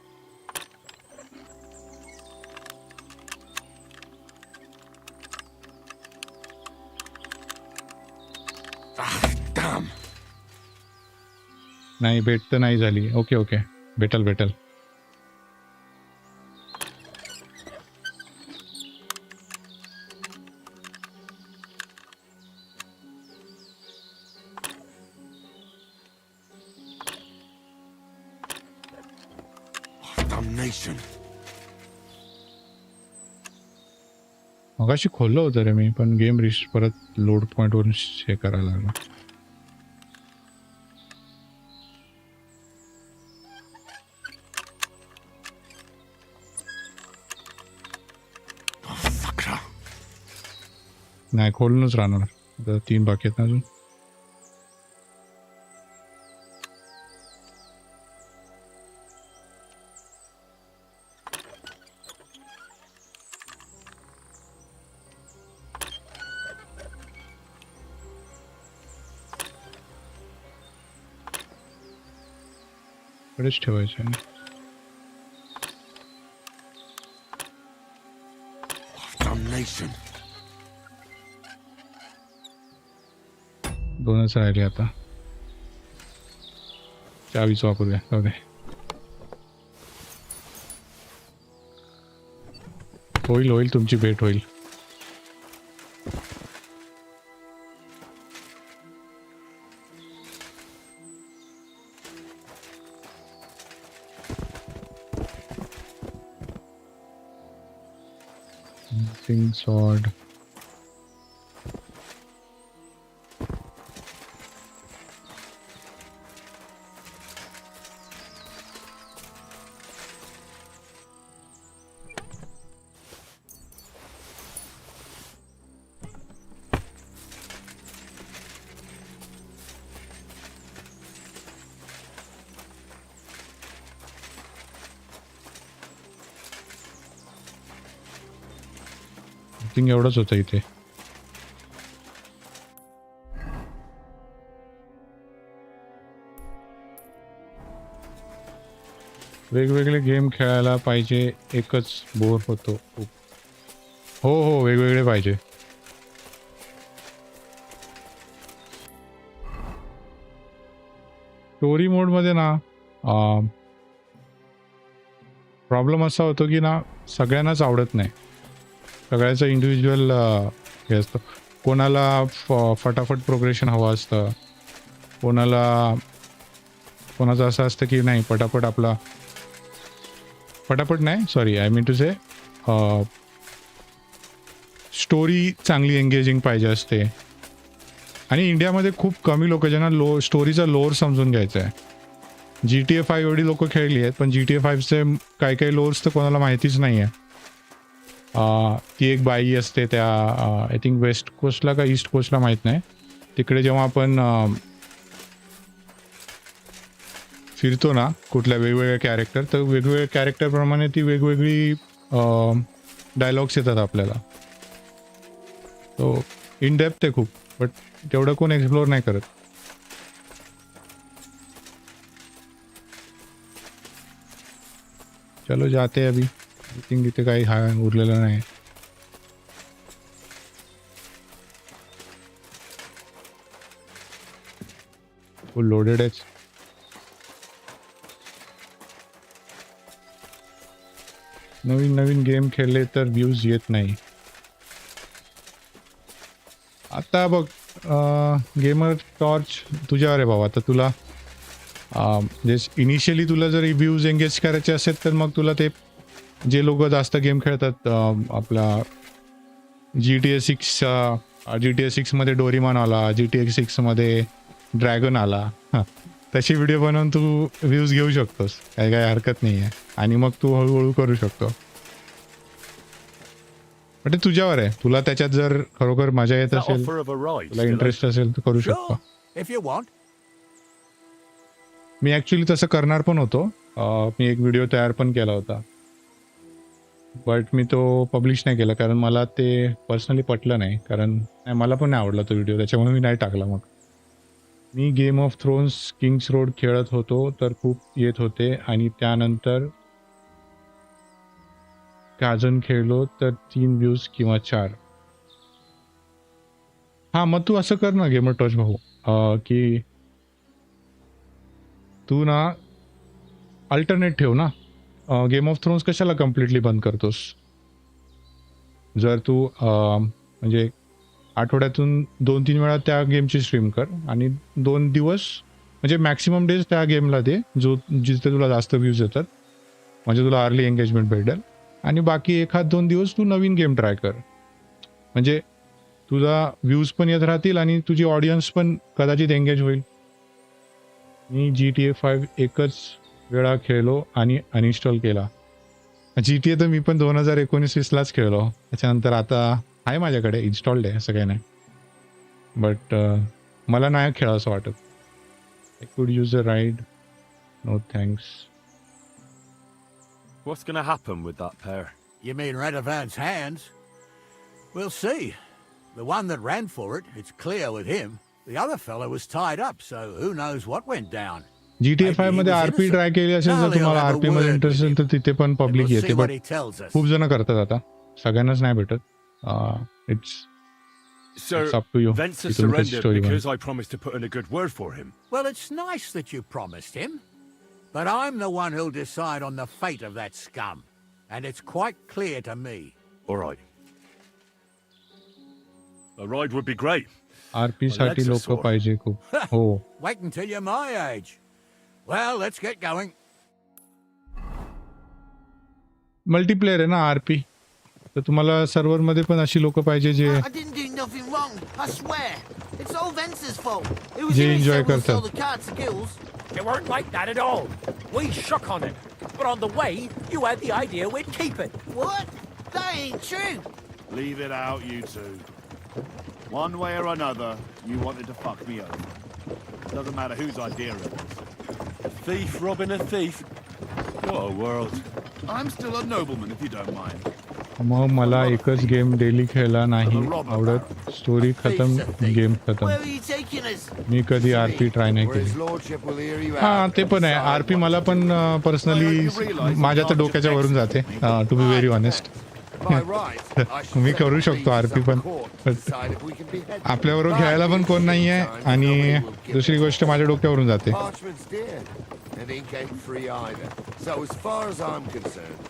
नाही भेट तर नाही झाली. ओके ओके भेटल भेटल. मगाशी खोललं होतं रे मी पण गेम परत लोड पॉइंट वरून हे करायला लागला. नाही खोलूनच राहणार. आता 3 बाकी आहेत ना अजून. कडेच ठेवायचं आहे. दोनच राहिले आता. चावीच वापरूया. जाऊ दे. होईल होईल तुमची भेट होईल. Sword. एवढंच होतं इथे. वेगवेगळे गेम खेळायला पाहिजे. एकच बोर होतो. हो हो वेगवेगळे पाहिजे. स्टोरी मोड मध्ये ना प्रॉब्लेम असा होतो की ना सगळ्यांनाच आवडत नाही. सगळ्याचं इंडिव्हिज्युअल हे असतं. कोणाला फटाफट प्रोग्रेशन हवं असतं. कोणाचं असं असतं की नाही पटापट नाही सॉरी आय मीन टू से स्टोरी चांगली एंगेजिंग पाहिजे असते. आणि इंडियामध्ये खूप कमी लोक ज्यांना स्टोरीचा लोअर समजून घ्यायचा आहे. GTA 5 एवढी लोक खेळली आहेत पण GTA 5चे काही लोअर्स तर कोणाला माहितीच नाही आहे. ती एक बाई असते त्या आय थिंक वेस्ट कोस्टला का ईस्ट कोस्टला माहीत नाही. तिकडे जेव्हा आपण फिरतो ना कुठल्या वेगवेगळ्या कॅरेक्टर तर वेगवेगळ्या कॅरेक्टरप्रमाणे ती वेगवेगळी डायलॉग्स येतात आपल्याला. तो इन डेप्थ आहे खूप बट तेवढं कोण एक्सप्लोअर नाही करत. चलो जाते अभी. आय थिंक इथे काही उरलेलं नाही. फुल लोडेड आहे. नवीन गेम खेळले तर व्ह्यूज येत नाही. आता बघ गेमर टॉर्च तुझ्यावर आहे भाऊ. आता तुला इनिशियली तुला जर व्ह्यूज एंगेज करायचे असेल तर मग तुला ते जे लोक जास्त गेम खेळतात आपला GTA 6 मध्ये डोरीमॉन आला. GTA 6 मध्ये ड्रॅगन आला. तशी व्हिडिओ बनवून तू व्ह्यूज घेऊ शकतोस, काही हरकत नाही आहे. आणि मग तू हळूहळू करू शकतो. पण ते तुझ्यावर आहे, तुला त्याच्यात जर खरोखर मजा येत असेल, तुला इंटरेस्ट असेल तर करू शकतो. If you want. Me actually तसं करणार पण होतो. मी एक व्हिडिओ तयार पण केला होता, बट मी तो पब्लिश नाही केला कारण मला ते पर्सनली पटलं नाही. कारण मला पण नाही आवडला तो व्हिडिओ, त्याच्यामुळे मी नाही टाकला. मग मी game of thrones kings road खेळत होतो तर खूप येत होते आणि त्यानंतर अजून खेळलो तर 3 व्ह्यूज किंवा 4. हां, मग तू असं कर ना गेमर टॉच भाऊ, की तू ना अल्टरनेट ठेव ना. गेम ऑफ थ्रोन्स कशाला कम्प्लिटली बंद करतोस? जर तू म्हणजे आठवड्यातून 2-3 वेळा त्या गेमची स्ट्रीम कर आणि 2 दिवस म्हणजे मॅक्सिमम डेज त्या गेमला दे जिथे तुला जास्त व्ह्यूज येतात, म्हणजे तुला अर्ली एंगेजमेंट भेटेल. आणि बाकी 1-2 दिवस तू नवीन गेम ट्राय कर, म्हणजे तुझा व्ह्यूज पण येत राहतील आणि तुझी ऑडियन्स पण कदाचित एंगेज होईल. मी GTA 5 एकच वेळा खेळलो आणि अनइन्स्टॉल केला. GTA तर मी पण 2019-20लाच खेळलो, त्याच्यानंतर आता आहे माझ्याकडे इन्स्टॉल्ड आहे, असं काही नाही. बट मला नाही खेळा असं वाटत. I could use a ride, no thanks. What's going to happen with that pair? You mean Radovan's hands? We'll see. The one that ran for it, it's clear with him. The other fellow was tied up, so who knows what went down. GTA 5 मध्ये RP try केली असेल, जर तुम्हाला RP मध्ये interest असेल तर तिथे पण पब्लिक येते, बट खूप जण करतात आता, सगळ्यांनाच नाही भेटत. So, It's up to you. Vence has You can surrendered story because I promised to put in a good word for him. Well, it's nice that you promised him, but I'm the one who'll decide on the fate of that scum, and it's quite clear to me. All right. A ride would be great. RP साठी लोक पाहिजे खूप. हो. Wait until you're my age. Well, let's get going. Multiplayer आहे ना RP, तर तुम्हाला server मध्ये पण अशी लोक पाहिजे जे I didn't do nothing wrong, I swear. It's all Vence's fault. It was J him who enjoy said we'll sell करतात. the card to Gills. It weren't like that at all. We shook on it. But on the way, you had the idea we'd keep it. What? That ain't true. Leave it out, you two. One way or another, you wanted to fuck me over. Doesn't matter whose idea it was. A thief robbing a thief? What a world. I'm still a nobleman, if you don't mind. मग मला एकच game daily खेळला नाही आवडत. Story खतम, game खतम. Where are you taking us? मी कधी RP try नाही केली. हां, ते पण आहे. RP मला पण पर्सनली माझ्या तर डोक्याच्या वरून जाते, टू बी व्हेरी ऑनेस्ट. मी करू शकतो RP पण, आपल्याबरोबर खेळायला पण कोण नाही आहे, आणि दुसरी गोष्ट माझ्या डोक्यावरून जाते. And ink ain't free either. So as far as I'm concerned,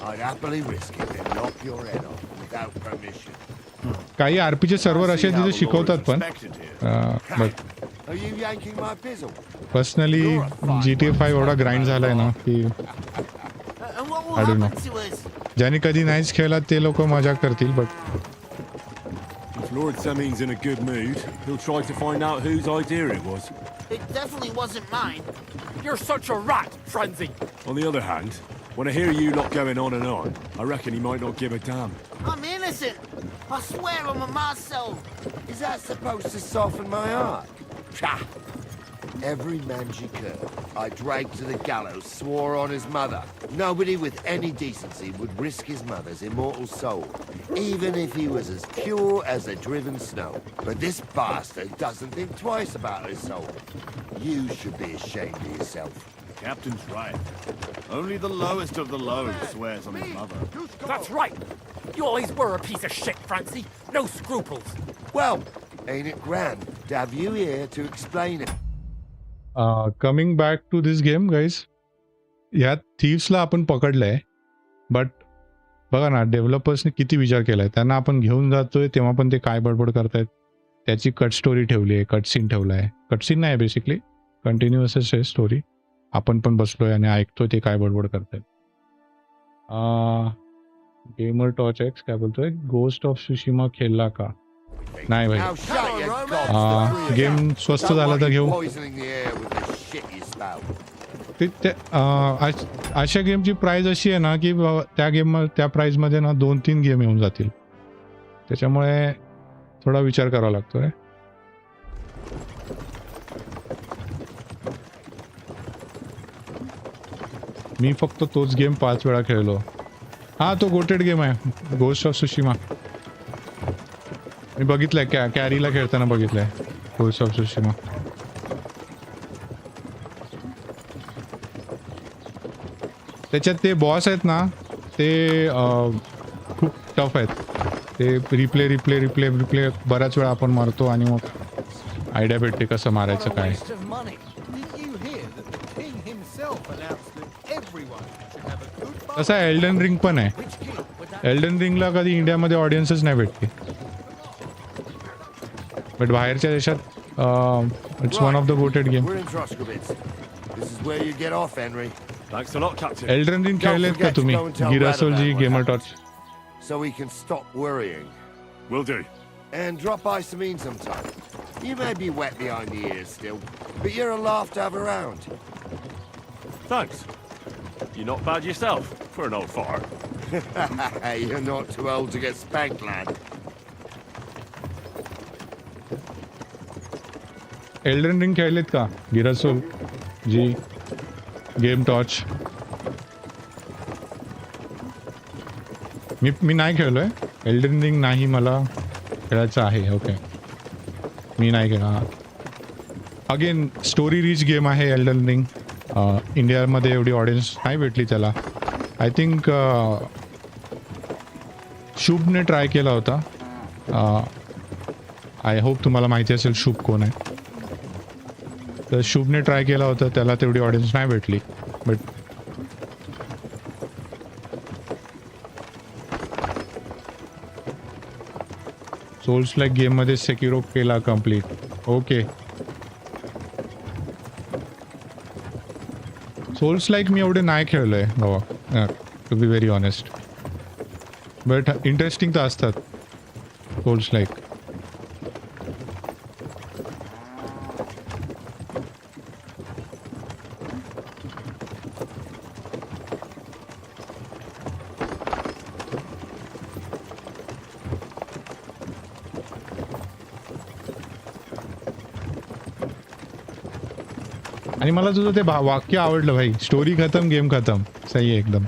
I'd happily risk it and knock your head off without permission. काही RPचे सर्व्हर असे तिथे शिकवतात पण, but Are you yanking my pizzle? Personally GTA 5 एवढा grind झालाय ना की And what will I don't happen to us? ज्यांनी कधी नाहीच खेळला ते लोक मजा करतील, but If Lord Semin's in a good mood, he'll try to find out whose idea it was. It definitely wasn't mine. You're such a rat, Frenzy. On the other hand, when I hear you lot going on and on, I reckon he might not give a damn. I'm innocent. I swear I'm a Marcel. Is that supposed to soften my heart? Pah! Every man she could, I dragged to the gallows, swore on his mother. Nobody with any decency would risk his mother's immortal soul, even if he was as pure as the driven snow. But this bastard doesn't think twice about his soul. You should be ashamed of yourself. The captain's right. Only the lowest of the low swears on his mother. That's right. You always were a piece of shit, Francie. No scruples. Well, ain't it grand to have you here to explain it? Coming back to this game guys, ह्या थीव्सला आपण पकडलंय, but बघा ना डेव्हलपर्सने किती विचार केलाय. त्यांना आपण घेऊन जातोय तेव्हा पण ते काय बडबड करतायत. त्याची कट स्टोरी ठेवली आहे, कट सीन ठेवला आहे. कट सीन नाही बेसिकली, कंटिन्युअसच आहे स्टोरी. आपण पण बसलोय आणि ऐकतोय ते काय बडबड करतायत. गेमर टॉर्च एक्स काय बोलतोय, गोस्ट ऑफ सुशिमा खेळला का? नाही भाई, गेम स्वस्त झाला तर घेऊ. shit you spout. अशा गेमची प्राइस अशी आहे ना की त्या गेम त्या प्राइसमध्ये ना 2-3 गेम येऊन जातील. त्याच्यामुळे थोडा विचार करावा लागतो रे. मी फक्त तोच गेम 5 वेळा खेळलो. हा तो गोटेड गेम आहे, गोस्ट ऑफ सुशिमा. मी बघितलंय, कॅरीला खेळताना बघितलंय गोस्ट ऑफ सुशिमा. त्याच्यात ते बॉस आहेत ना ते खूप टफ आहेत. ते रिप्ले बऱ्याच वेळा आपण मारतो आणि मग आयडिया भेटते कसं मारायचं काय. तसं एल्डन रिंग पण आहे. एल्डन रिंगला कधी इंडियामध्ये ऑडियन्सच नाही भेटते, बट बाहेरच्या देशात it's one of the goated game. Elden ring खेळलेत का तुम्ही? गिरासोलजी gamer torch. So we can stop worrying. Will do. And drop by Samin sometime. You may be wet behind the ears still, but you're a laugh to have around. Thanks. You're not bad yourself, for an old fart. You're not too old to get spanked, lad. Elden ring खेळलेत का Girasol जी game torch? मी नाही खेळलोय Elden ring, नाही मला खेळायचं आहे. Okay, मी नाही खेळा. Again story rich game आहे एल्डन रिंग. इंडियामध्ये एवढी ऑडियन्स नाही भेटली त्याला. आय थिंक शुभने ट्राय केला होता. आय होप तुम्हाला माहिती असेल शुभ कोण आहे. तर शुभने ट्राय केला होता, त्याला तेवढी ऑडियन्स नाही भेटली. बट सोल्स लाईक गेममध्ये सेक्युरो केला कम्प्लीट. ओके, सोल्स लाईक मी एवढे नाही खेळलोय बाबा, to be very honest. But interesting तर असतात सोल्स लाईक. आणि मला तुझं ते वाक्य आवडलं भाई, स्टोरी खतम गेम खतम. सही आहे एकदम.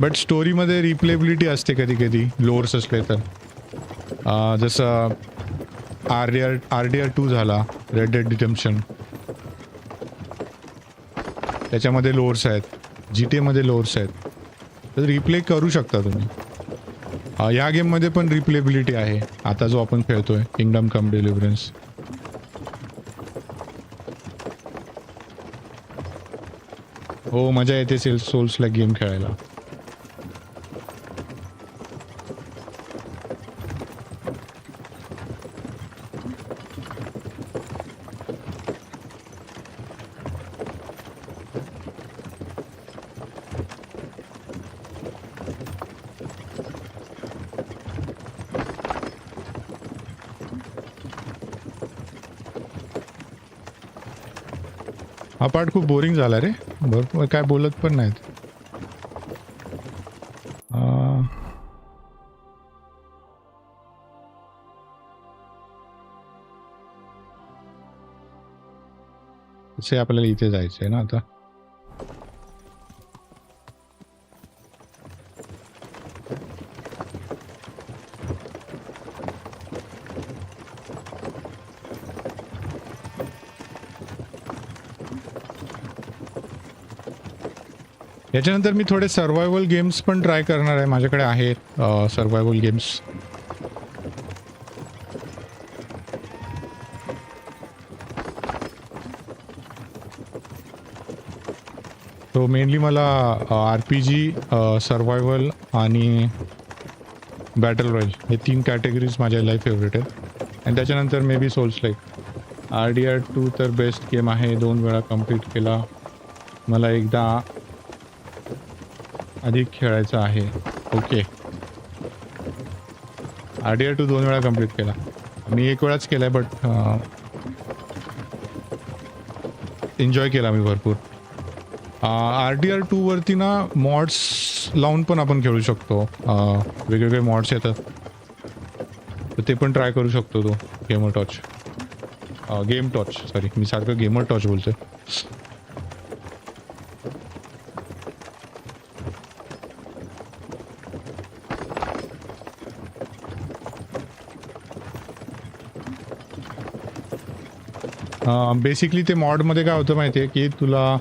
बट स्टोरीमध्ये रिप्लेबिलिटी असते कधी कधी लोअर्स असले तर. जसं आर.डी.आर 2 झाला, रेड डेड रिडेम्पशन, त्याच्यामध्ये लोअर्स आहेत. GTA मध्ये लोअर्स आहेत, तर रिप्ले करू शकता तुम्ही. ह्या गेममध्ये पण रिप्लेबिलिटी आहे. आता जो आपण खेळतोय किंगडम कम डिलिव्हरन्स, हो मजा येते सोल्सला गेम खेळायला. हा पार्ट खूप बोरिंग झाला रे, भरपूर काय बोलत पण नाहीत. तसे आपल्याला इथे जायचं आहे ना आता. याच्यानंतर मी थोडे सर्वायवल गेम्स पण ट्राय करणार आहे. माझ्याकडे आहेत सर्वायवल गेम्स. तो मेनली मला RPG, सर्वायवल आणि बॅटल रॉयल हे 3 कॅटेगरीज माझ्या लाईफ फेवरेट आहेत. आणि त्याच्यानंतर maybe souls like. RDR 2 तर बेस्ट गेम आहे, 2 वेळा कंप्लीट केला. मला एकदा अधिक खेळायचं आहे. ओके, RDR 2 2 वेळा कंप्लीट केला. मी 1 वेळाच केलाय, बट एन्जॉय केला मी भरपूर. RDR 2 वरती ना मॉड्स लावून पण आपण खेळू शकतो. वेगवेगळे मॉड्स येतात तर ते पण ट्राय करू शकतो तो. गेम टॉर्च सॉरी, मी सारखं गेमर टॉर्च बोलतोय. बेसिकली ते मॉडमध्ये काय होतं माहिती आहे की तुला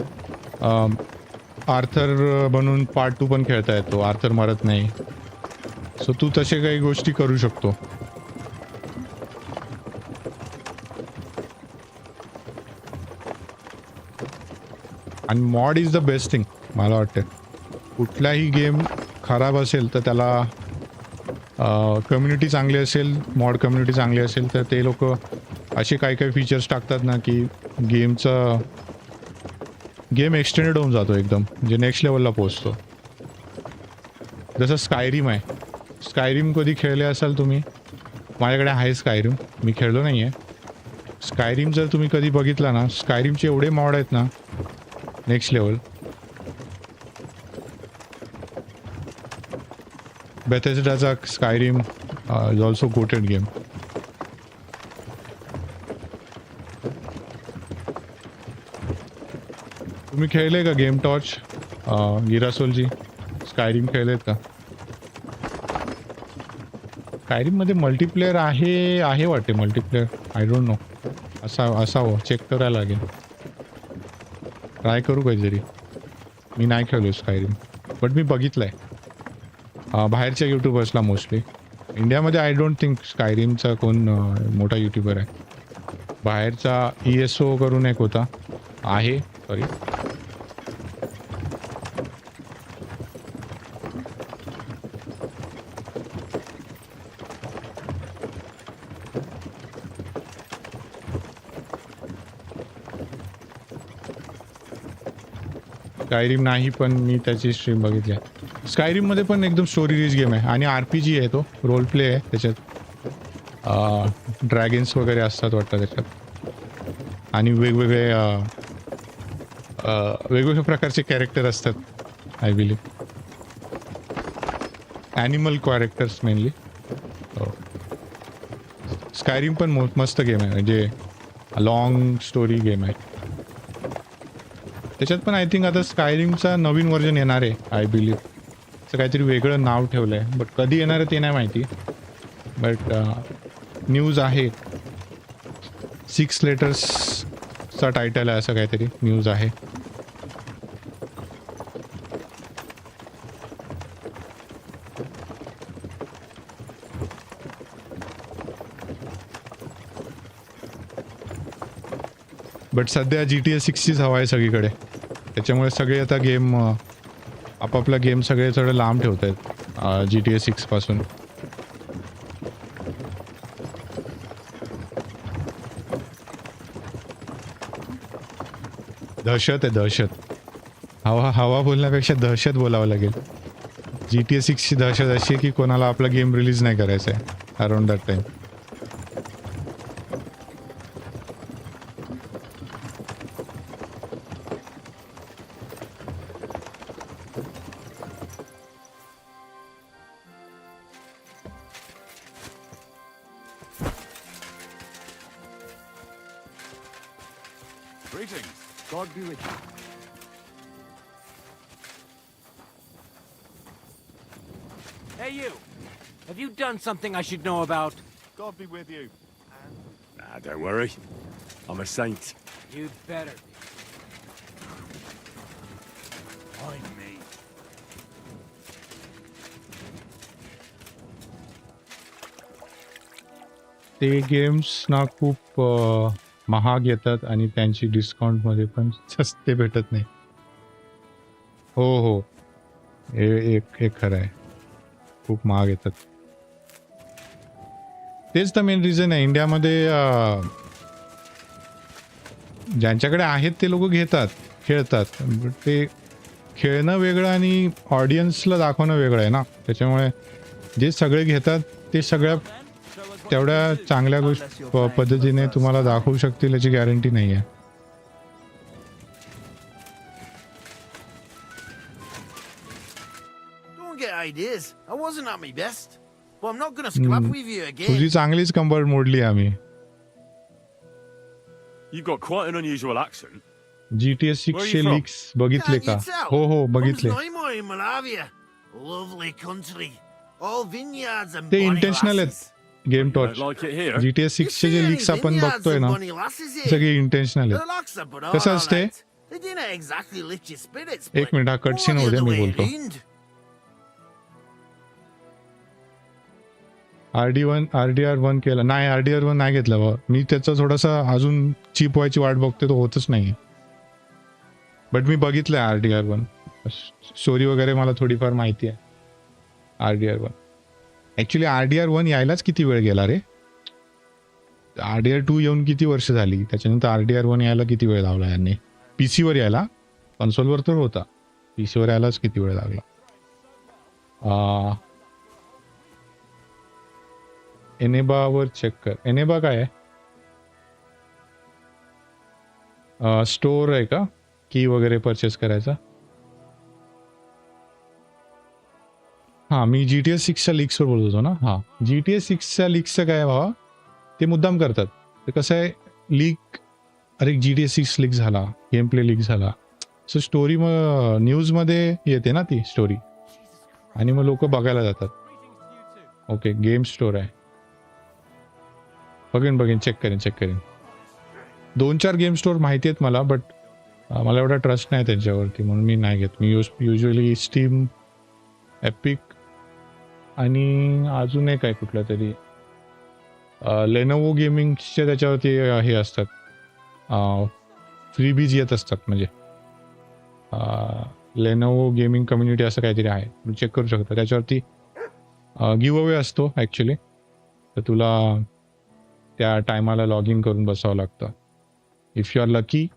आर्थर बनून पार्ट 2 पण खेळता येतो. आर्थर मरत नाही. सो तू तसे काही गोष्टी करू शकतो. आणि mod is the best thing मला वाटतं. कुठलाही गेम खराब असेल तर त्याला कम्युनिटी चांगली असेल, मॉड कम्युनिटी चांगली असेल तर ते लोक असे काही काही फीचर्स टाकतात ना की गेम एक्सटेंडेड होऊन जातो एकदम, म्हणजे नेक्स्ट लेवलला पोहोचतो. जसं स्कायरिम आहे. स्कायरिम कधी खेळले असाल तुम्ही? माझ्याकडे आहे स्कायरिम, मी खेळलो नाही आहे. स्कायरिम जर तुम्ही कधी बघितला ना, स्कायरिमचे एवढे मॉड आहेत ना नेक्स्ट लेवल. बेथेस्डाचा Skyrim is also goated game. तुम्ही खेळले का गेम टॉर्च? गिरासोलची स्कायरिम खेळलेत का? स्कायरिममध्ये मल्टीप्लेअर आहे वाटते. Multiplayer I don't know. असावं, चेक करायला लागेल. ट्राय करू काहीतरी. मी नाही खेळलो स्कायरिम बट मी बघितलं आहे बाहेरच्या यूट्यूबर्सला मोस्टली. इंडियामध्ये आय डोंट थिंक स्कायरिमचा कोण मोठा यूट्यूबर आहे. बाहेरचा ESO करून एक होता आहे सॉरी. स्कायरिम नाही पण मी त्याची स्ट्रीम बघितली आहे. स्कायरिममध्ये पण एकदम स्टोरी रिच गेम आहे आणि RPG आहे तो. रोल प्ले आहे त्याच्यात. ड्रॅगन्स वगैरे असतात वाटतं त्याच्यात आणि वेगवेगळ्या प्रकारचे कॅरेक्टर असतात I believe. Animal characters mainly. Skyrim पण मस्त गेम आहे, म्हणजे लॉंग स्टोरी गेम आहे. त्याच्यात पण आय थिंक आता स्कायरिमचा नवीन व्हर्जन येणार आहे आय बिलीव्ह. असं काहीतरी वेगळं नाव ठेवलं आहे बट कधी येणार आहे ते नाही माहिती. बट न्यूज आहे. 6 लेटर्सचा टायटल आहे असं काहीतरी न्यूज आहे. बट सध्या GTA 6चीच हवा आहे सगळीकडे. त्याच्यामुळे सगळे आता गेम आपापला गेम सगळे थोडं लांब ठेवत आहेत GTA 6 पासून. दहशत आहे दहशत. हवा बोलण्यापेक्षा दहशत बोलावं लागेल. GTA 6ची दहशत अशी आहे की कोणाला आपला गेम रिलीज नाही करायचा आहे around that time. Greetings. God be with you. Hey, you! Have you done something I should know about? God be with you. Nah, don't worry. I'm a saint. You'd better. Find me. ते games ना खूप महाग येतात आणि त्यांची डिस्काउंटमध्ये पण सस्ते भेटत नाही. हो एक खरं आहे. खूप महाग येतात. तेच तर मेन रिझन आहे. इंडियामध्ये ज्यांच्याकडे आहेत ते लोक घेतात, खेळतात. ते खेळणं वेगळं आणि ऑडियन्सला दाखवणं वेगळं आहे ना. त्याच्यामुळे जे सगळे घेतात ते सगळ्या तेवढ्या चांगल्या पद्धतीने तुम्हाला दाखवू शकतील याची गॅरंटी नाही आहे. ideas. I wasn't at my best. But I'm not gonna scrap with you again. तुझी चांगलीच कंबर मोडली आम्ही. You've got quite an unusual accent. GTA 6 चे लीक्स बघितले का? हो बघितले. in Moravia. Lovely country. All vineyards and ते bonny इंटेन्शनल आहेत. lasses. Game torch. GTA 6 चे जे लीक्स आपण बघतोय ना सगळे इंटेन्शनल आहेत. Relax, but कसं all असते? right. They didn't exactly lift your spirits. एक मिनिट हा कटसीन होऊ दे मी बोलतो. RDR1 केलं नाही. RDR1 नाही घेतलं बा मी. त्याचा थोडासा अजून चीप व्हायची वाट बघते तो होतच नाही. बट मी बघितलंय RDR1. स्टोरी वगैरे मला थोडीफार माहिती आहे. RDR1 ऍक्च्युली RDR1 यायलाच किती वेळ गेला रे. RDR2 येऊन किती वर्ष झाली. त्याच्यानंतर RDR1 यायला किती वेळ लावला यांनी. PC वर यायला. कन्सोलवर तर होता. PC वर यायलाच किती वेळ लागला. एनेबावर चेक कर. एनेबा काय आहे. स्टोर आहे का. की वगैरे परचेस करायचा. हां मी GTA 6च्या लीक्सवर बोलत होतो ना. हां GTA 6च्या लीक्सचं काय आहे भावा. ते मुद्दाम करतात. ते कसं आहे लीक. अरे GTA 6 लीक झाला. गेम प्ले लीक झाला. सो स्टोरी मग न्यूजमध्ये येते ना ती स्टोरी. आणि मग लोक बघायला जातात. ओके गेम स्टोर आहे. बघेन चेक करेन. 2-4 गेम स्टोर माहिती आहेत मला. बट मला एवढा ट्रस्ट नाही त्यांच्यावरती म्हणून मी नाही घेत. मी युजली स्टीम, एपिक आणि अजून एक आहे कुठला तरी लेनोवो गेमिंगचे त्याच्यावरती हे असतात. फ्रीबीज येत असतात. म्हणजे लेनोवो गेमिंग कम्युनिटी असं काहीतरी आहे. तुम्ही चेक करू शकता. त्याच्यावरती गिव्ह अवे असतो ॲक्च्युली. तर तुला त्या टायमाला लॉग इन करून बसावं लागतं. इफ यू आर लकी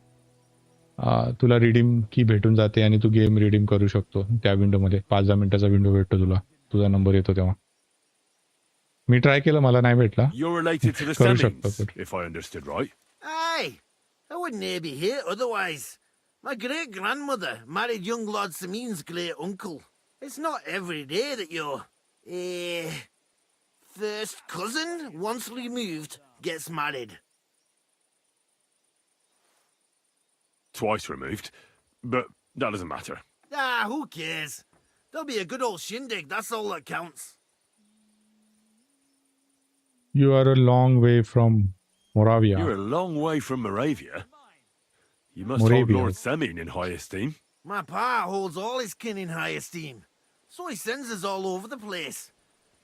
तुला रिडीम की भेटून जाते आणि तू गेम रिडीम करू शकतो त्या विंडोमध्ये. 5-10 मिनिटाचा विंडो भेटतो तुला. तुझा नंबर येतो तेव्हा. मी ट्राय केलं मला नाही भेटला. You're related to the करू Semins, शकतो. if I understood right. Aye. I wouldn't be here otherwise. My great-grandmother married young Lord Samin's great-uncle. It's not every day that your first cousin, once removed, gets married. Twice removed. But that doesn't matter. Ah, who cares? There'll be a good old shindig, that's all that counts. You are a long way from Moravia. You're a long way from Moravia. You must Moravia. hold Lord Semin in high esteem. My pa holds all his kin in high esteem, so he sends us all over the place.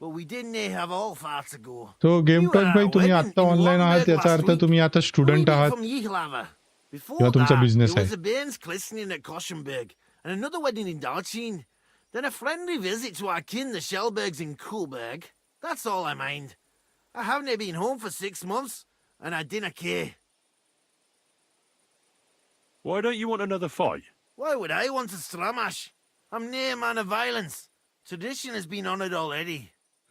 But we didn't have all far to go. तो game talk भाई तुम्ही आता online आहात याचा अर्थ तुम्ही आता student आहात किंवा तुमचा बिझनेस There was आहे. a Bairn's christening at Koshenberg, and another wedding in Dalchin. Then a friendly visit to our kin, the Shellbergs in Coolberg. That's all I mind. I haven't been home for 6 months, and I didn't care. Why don't you want another fight? Why would I want a stramash? I'm near a man of violence. Tradition has been honoured already.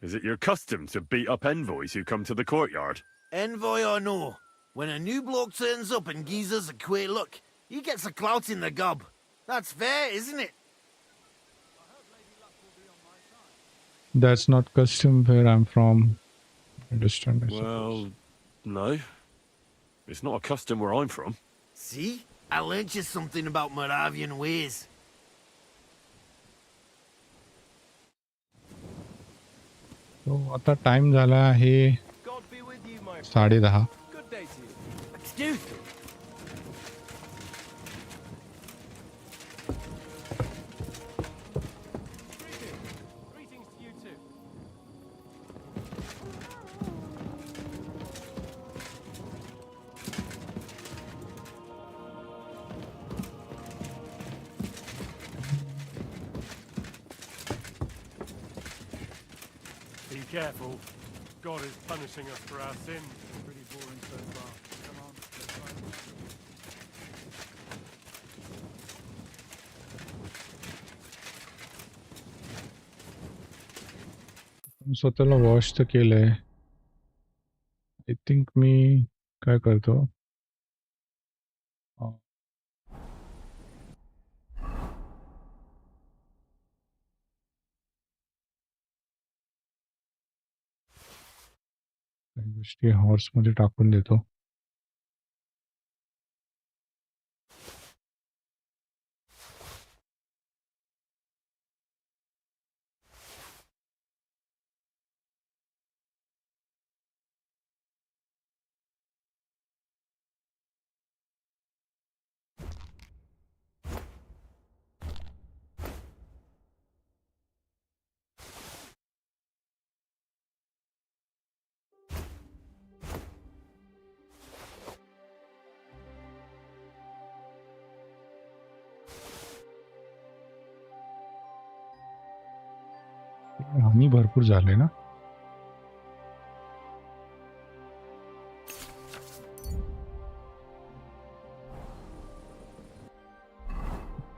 Is it your custom to beat up envoys who come to the courtyard? Envoy or no, when a new bloke turns up and gives us a queer look, he gets a clout in the gob. That's fair, isn't it? That's not custom where I'm from. Understand? Well, no. It's not a custom where I'm from. See? I learnt you something about Moravian ways. तो आता time झाला आहे 10:30. Excuse me. Greetings to you too. Be careful. God is punishing us for our sins. Pretty boring so far. Come on, let's find स्वतःला wash तर केलंय. I think मी काय करतो काही गोष्टी हॉर्समध्ये टाकून देतो. हानी भरपूर झाले ना.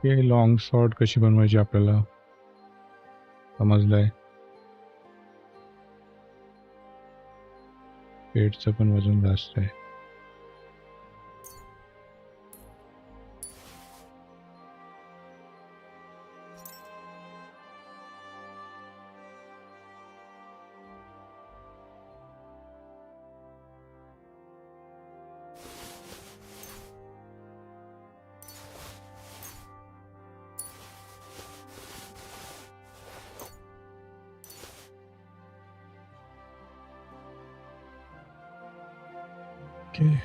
हे लॉंग शॉट कशी बनवायची आपल्याला समजलंय. पेटचं पण वजन जास्त आहे. Okay.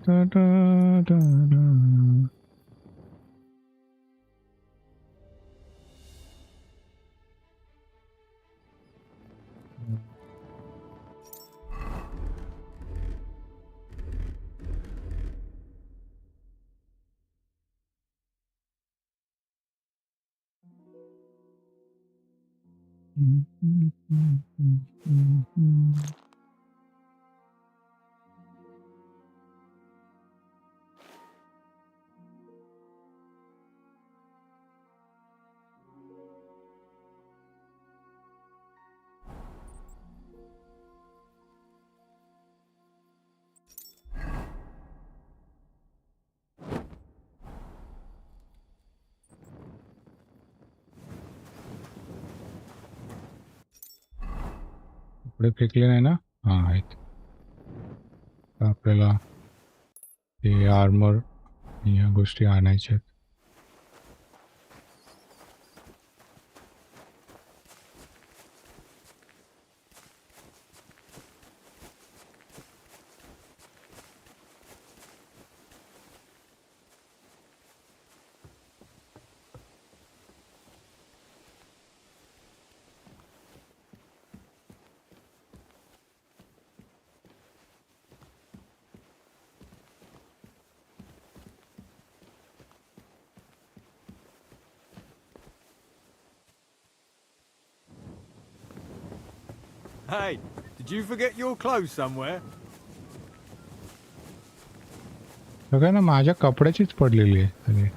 Da, da, da, da. कपडे फेकले नाही ना. हा आहेत. आपल्याला ते आर्मर या गोष्टी आणायच्या आहेत. Hey, did you forget your clothes somewhere? सगळं ना माझ्या कपड्याचीच पडलेली आहे सगळी.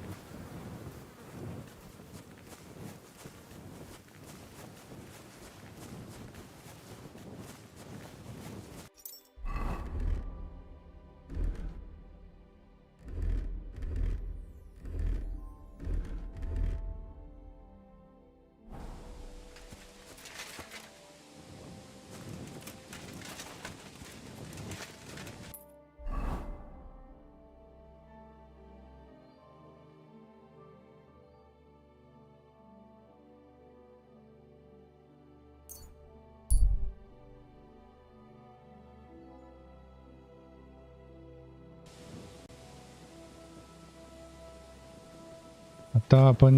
आता आपण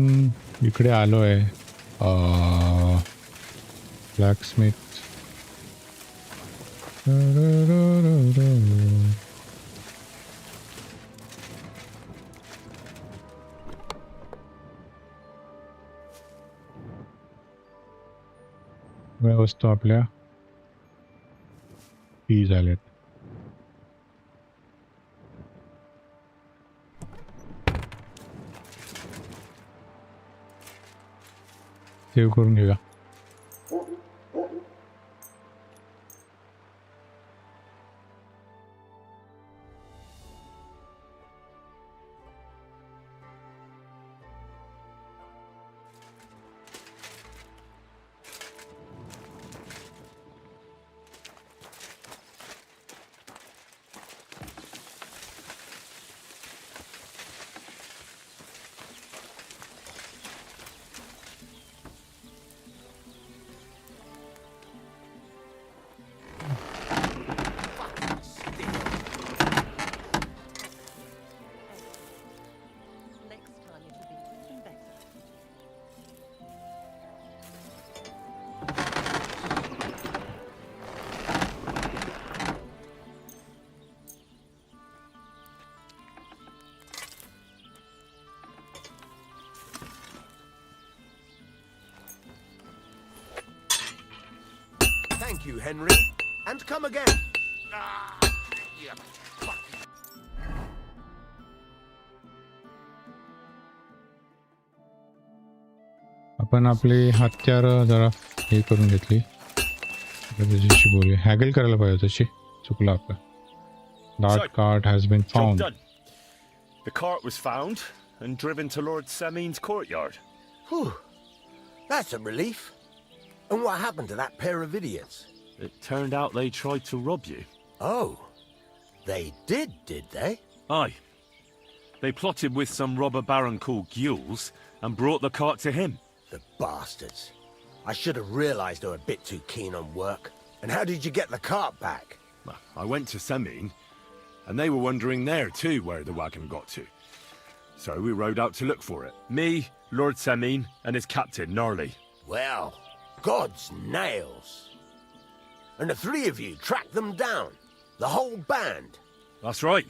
इकडे आलो आहे. ब्लॅकस्मिथ सगळ्या वस्तू आपल्या फी झाल्यात. सेव्ह करून घेऊया. Thank you, Henry. And come again. You fucking... आपण आपले हत्यार जरा हे करून घेतली. त्याच्याशी बोलूया. हॅगल करायला पाहिजे त्याची. चुकलं आपलं. That cart has been Job found. done. The cart was found and driven to Lord Semin's courtyard. Whew. That's a relief. And what happened to that pair of idiots? It turned out they tried to rob you. Oh. They did they? Aye. They plotted with some robber baron called Gules and brought the cart to him. The bastards. I should have realized they were a bit too keen on work. And how did you get the cart back? I went to Semin, and they were wondering there too where the wagon got to. So we rode out to look for it. Me, Lord Semin, and his captain, Gnarly. Well, God's nails. And the three of you tracked them down. The whole band. That's right.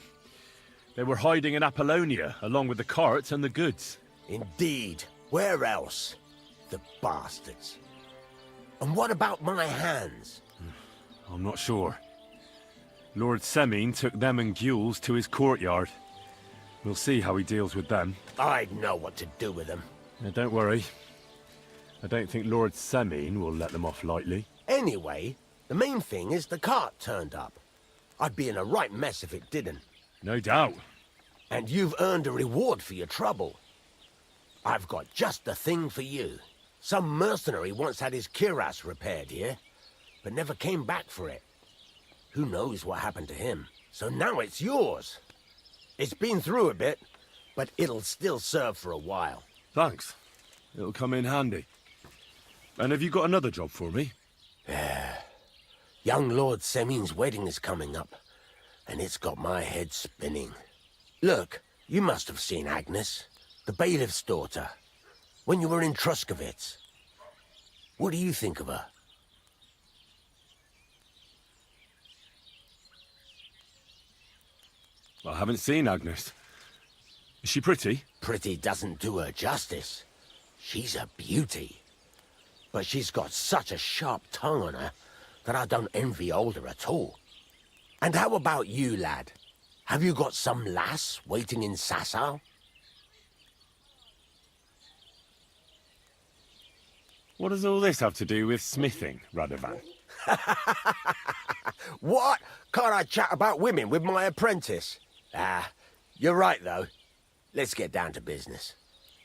They were hiding in Apollonia, along with the carts and the goods. Indeed. Where else? The bastards. And what about my hands? I'm not sure. Lord Semin took them and Gules to his courtyard. We'll see how he deals with them. I'd know what to do with them. Now, don't worry. I don't think Lord Semin will let them off lightly. Anyway, the main thing is the cart turned up. I'd be in a right mess if it didn't. No doubt. And you've earned a reward for your trouble. I've got just the thing for you. Some mercenary once had his cuirass repaired here, but never came back for it. Who knows what happened to him? So now it's yours. It's been through a bit, but it'll still serve for a while. Thanks. It'll come in handy. And have you got another job for me? Young Lord Semin's wedding is coming up, and it's got my head spinning. Look, you must have seen Agnes, the bailiff's daughter, when you were in Truskovitz. What do you think of her? I haven't seen Agnes. Is she pretty? Pretty doesn't do her justice. She's a beauty. But she's got such a sharp tongue on her that I don't envy older at all. And how about you, lad? Have you got some lass waiting in Sasau? What does all this have to do with smithing, Radovan? What? Can't I chat about women with my apprentice? Ah, you're right, though. Let's get down to business.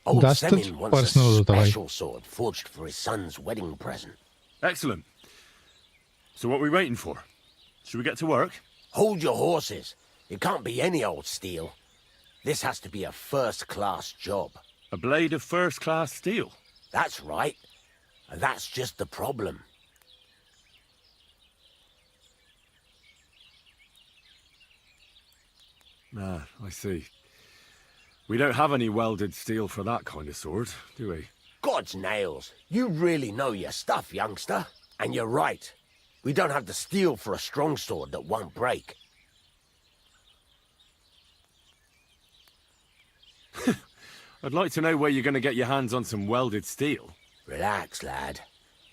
Old Semin wants a special sword forged for his son's wedding present. Excellent. So what are we waiting for? Should we get to work? Hold your horses. It can't be any old steel. This has to be a first-class job. A blade of first-class steel? That's right. And that's just the problem. Ah, I see. We don't have any welded steel for that kind of sword, do we? God's nails. You really know your stuff, youngster. And you're right. We don't have the steel for a strong sword that won't break. I'd like to know where you're going to get your hands on some welded steel. Relax, lad.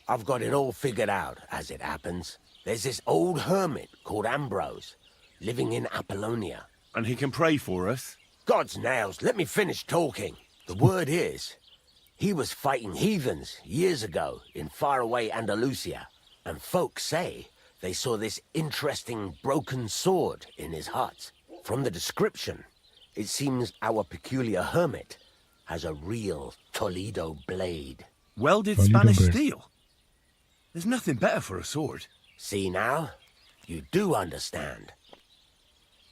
I've got it all figured out, as it happens. There's this old hermit called Ambrose, living in Apollonia. And he can pray for us? God's nails, let me finish talking. The word is, he was fighting heathens years ago in faraway Andalusia, and folks say they saw this interesting broken sword in his hut. From the description, it seems our peculiar hermit has a real Toledo blade. Welded Spanish steel? There's nothing better for a sword. See now? You do understand.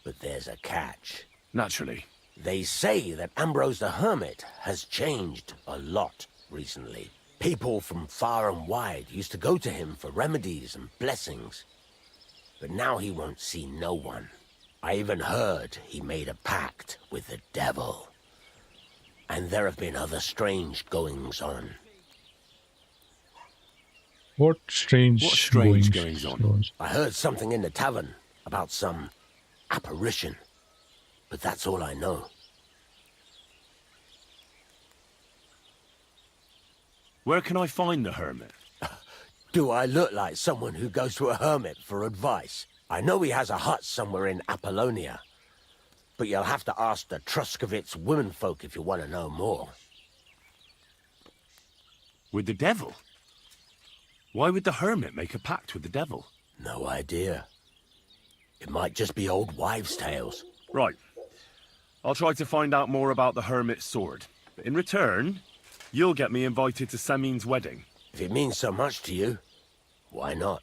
But there's a catch. Naturally. They say that Ambrose the Hermit has changed a lot recently. People from far and wide used to go to him for remedies and blessings. But now he won't see no one. I even heard he made a pact with the devil. And there have been other strange goings-on. What strange goings on? I heard something in the tavern about some apparition. But that's all I know. Where can I find the hermit? Do I look like someone who goes to a hermit for advice? I know he has a hut somewhere in Apollonia. But you'll have to ask the Truskovitz womenfolk if you want to know more. With the devil? Why would the hermit make a pact with the devil? No idea. It might just be old wives' tales. Right. I'll try to find out more about the hermit's sword. But in return, you'll get me invited to Samin's wedding. If it means so much to you, why not?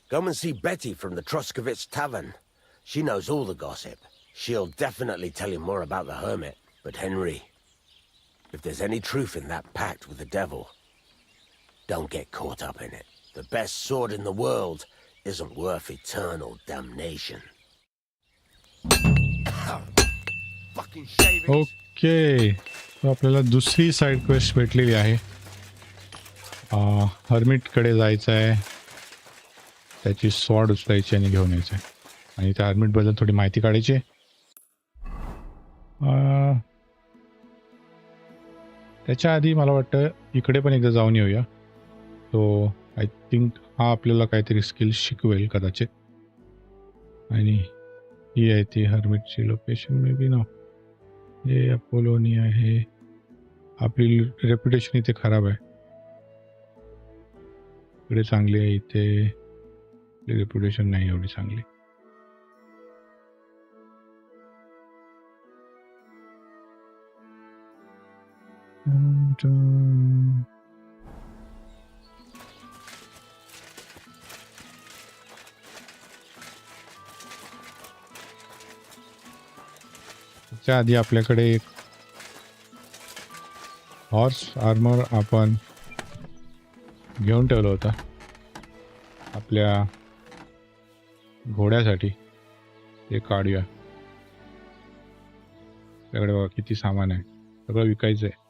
Come and see Betty from the Truskovitz Tavern. She knows all the gossip. She'll definitely tell you more about the hermit. But Henry, if there's any truth in that pact with the devil, don't get caught up in it. The best sword in the world isn't worth eternal damnation. Okay, तो आपल्याला दुसरी side quest भेटलेली आहे. हर्मिटकडे जायचं आहे, त्याची sword उचलायची आणि घेऊन यायचं आहे, आणि त्या हर्मिटबद्दल थोडी माहिती काढायची आहे. त्याच्या आधी मला वाटतं इकडे पण एकदा जाऊन येऊया. तो आय थिंक हा आपल्याला काहीतरी स्किल शिकवेल कदाचित. आणि ही आहे ती हर्मिटची लोकेशन मे बी ना. हे अपोलोनी आहे. आपली रेप्युटेशन इथे खराब आहे. इकडे चांगली आहे, इथे रेप्युटेशन नाही एवढी चांगली. त्याच्या आधी आपल्याकडे एक हॉर्स आर्मर आपण घेऊन ठेवलं होतं आपल्या घोड्यासाठी. ते काढूया. आपल्याकडे बघा किती सामान आहे, सगळं विकायचं आहे.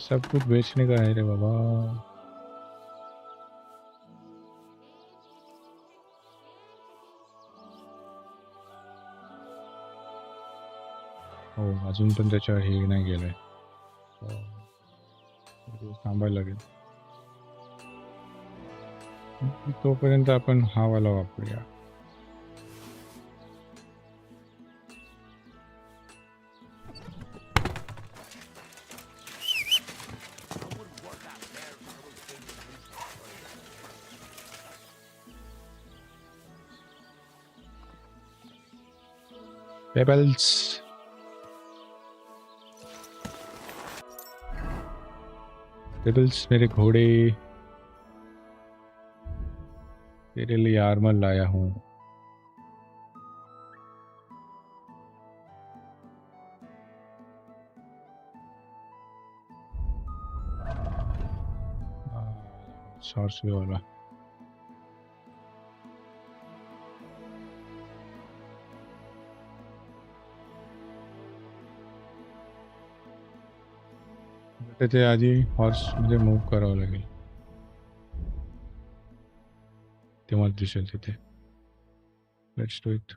सब कुछ बेचने का है रे बाबा. हो, अजून पण त्याच्यावर हे नाही गेलंय. थांबायला लागेल. तोपर्यंत आपण हा वाला वापरूया. Pebbles. Pebbles मेरे घोड़े, तेरे लिए आर्मर लाया हूँ. सॉर्सरी वाला. ते आधी हॉर्समध्ये मूव्ह करावं लागेल. तेव्हाच दिसेल तिथे. Let's do it.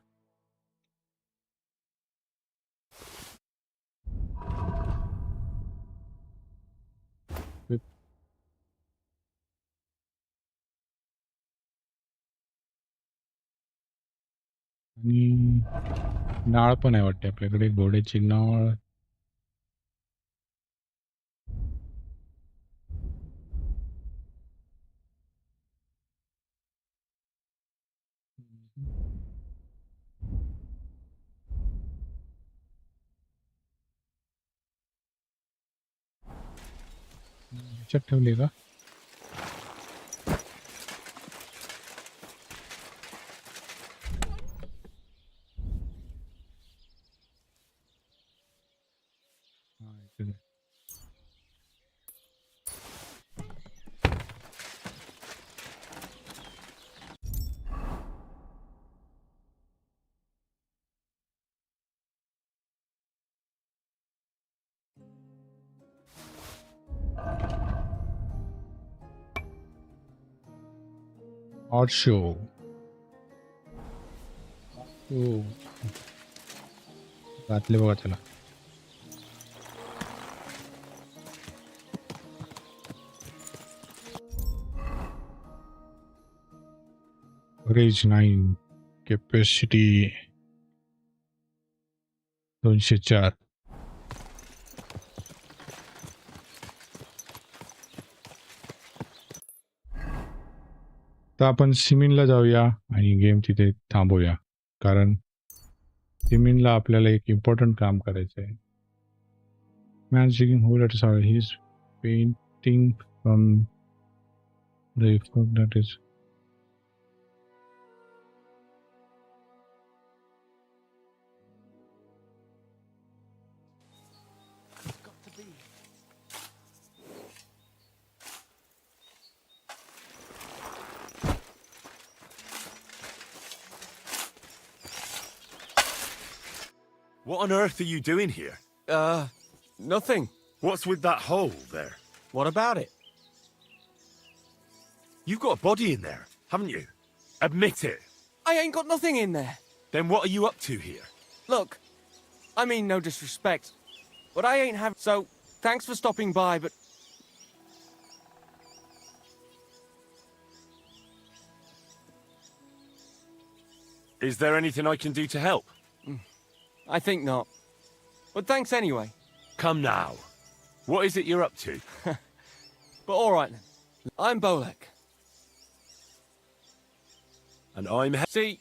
आणि नाळ पण आहे वाटते आपल्याकडे, घोड्याची नाळ. ह्याच्यात ठेवली का? Hot show. हो, घातले बघा त्याला. Range 9, capacity 204. तर आपण सिमिनला जाऊया आणि गेम तिथे थांबवूया, कारण सिमिनला आपल्याला एक इम्पॉर्टंट काम करायचं आहे. Man seeking hole at sorry he is painting from the effect that is. What on earth are you doing here? Nothing. What's with that hole there? What about it? You've got a body in there, haven't you? Admit it. I ain't got nothing in there. Then what are you up to here? Look, I mean no disrespect, but I ain't having... So, thanks for stopping by, but... Is there anything I can do to help? I think not. But thanks anyway. Come now. What is it you're up to? But all right then. I'm Bolek. And I'm... See,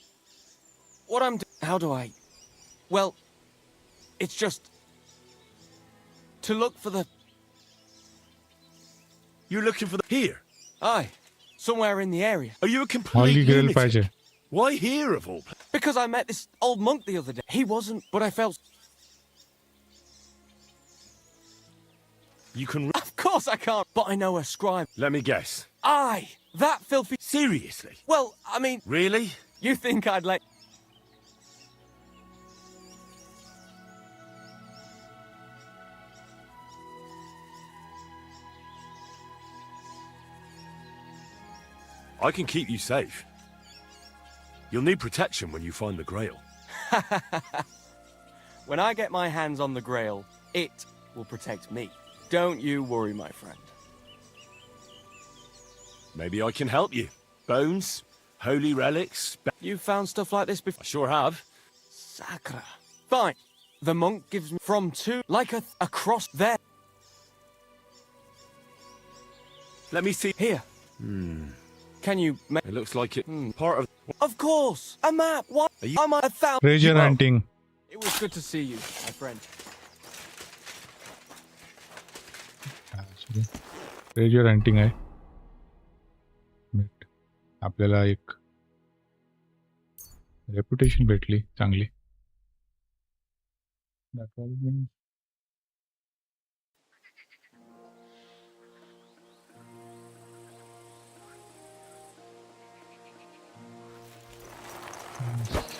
what I'm doing... How do I... Well, it's just... To look for the... You're looking for the... Here? Aye. Somewhere in the area. Are you a complete lunatic? पाहिजे. Why here of all... Because I met this old monk the other day. He wasn't, but I felt... You can... Of course I can't, but I know a scribe. Let me guess. Aye, that filthy... Seriously? Well, I mean... Really? You think I'd let... I can keep you safe. You'll need protection when you find the Grail. When I get my hands on the Grail, it will protect me. Don't you worry, my friend. Maybe I can help you. Bones, holy relics... You've found stuff like this before? I sure have. Sacra. Fine. The monk gives me from two, like a cross there. Let me see. Here. Can you... It looks like it... Part of... Of course! A map! What? Are you... I'm a thousand... Treasure hunting. It was good to see you, my friend. Treasure hunting आहे. आपल्याला एक reputation भेटली चांगली.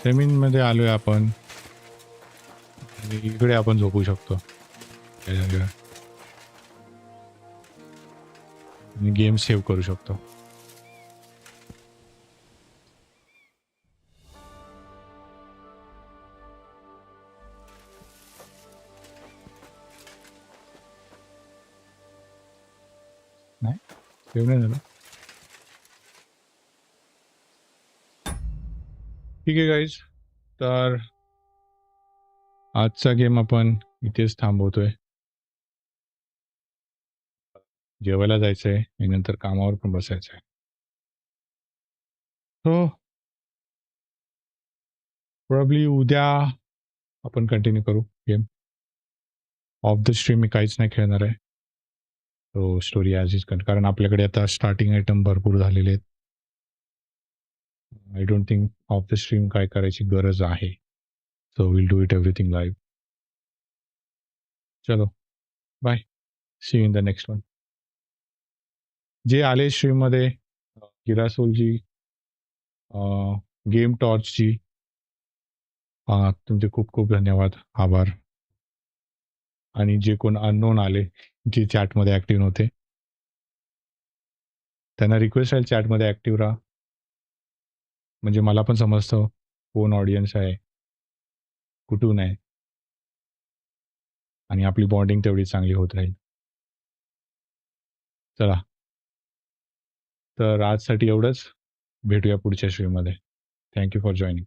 Semen मध्ये आलोय आपण. इकडे आपण झोपू शकतो. आणि गेम सेव्ह करू शकतो. नाही सेव्ह नाही झालं. ठीक आहे गाईज, तर आजचा गेम आपण इथेच थांबवतोय. जेवायला जायचंय आणि नंतर कामावर पण बसायचंय. हो, प्रॉब्ली उद्या आपण कंटिन्यू करू गेम. ऑफ द स्ट्रीम मी काहीच नाही खेळणार आहे. तो स्टोरी ॲज इज कारण आपल्याकडे आता स्टार्टिंग आयटम भरपूर झालेले आहेत. I don't think of the stream काय करायची गरज आहे. So will do it everything live. चलो bye, see you in the next one. जे आले स्ट्रीममध्ये गिरासोलजी, गेम टॉर्चची, तुमचे खूप खूप धन्यवाद, आभार. आणि जे कोण अननोन आले, जे चॅटमध्ये ॲक्टिव्ह नव्हते, त्यांना रिक्वेस्ट आहे चॅटमध्ये ॲक्टिव्ह राहा. म्हणजे मला पण समजतं कोण ऑडियन्स आहे, कुठून आहे, आणि आपली बॉन्डिंग तेवढी चांगली होत राहील. चला, तर आजसाठी एवढंच. भेटूया पुढच्या स्ट्रीममध्ये. Thank you for joining.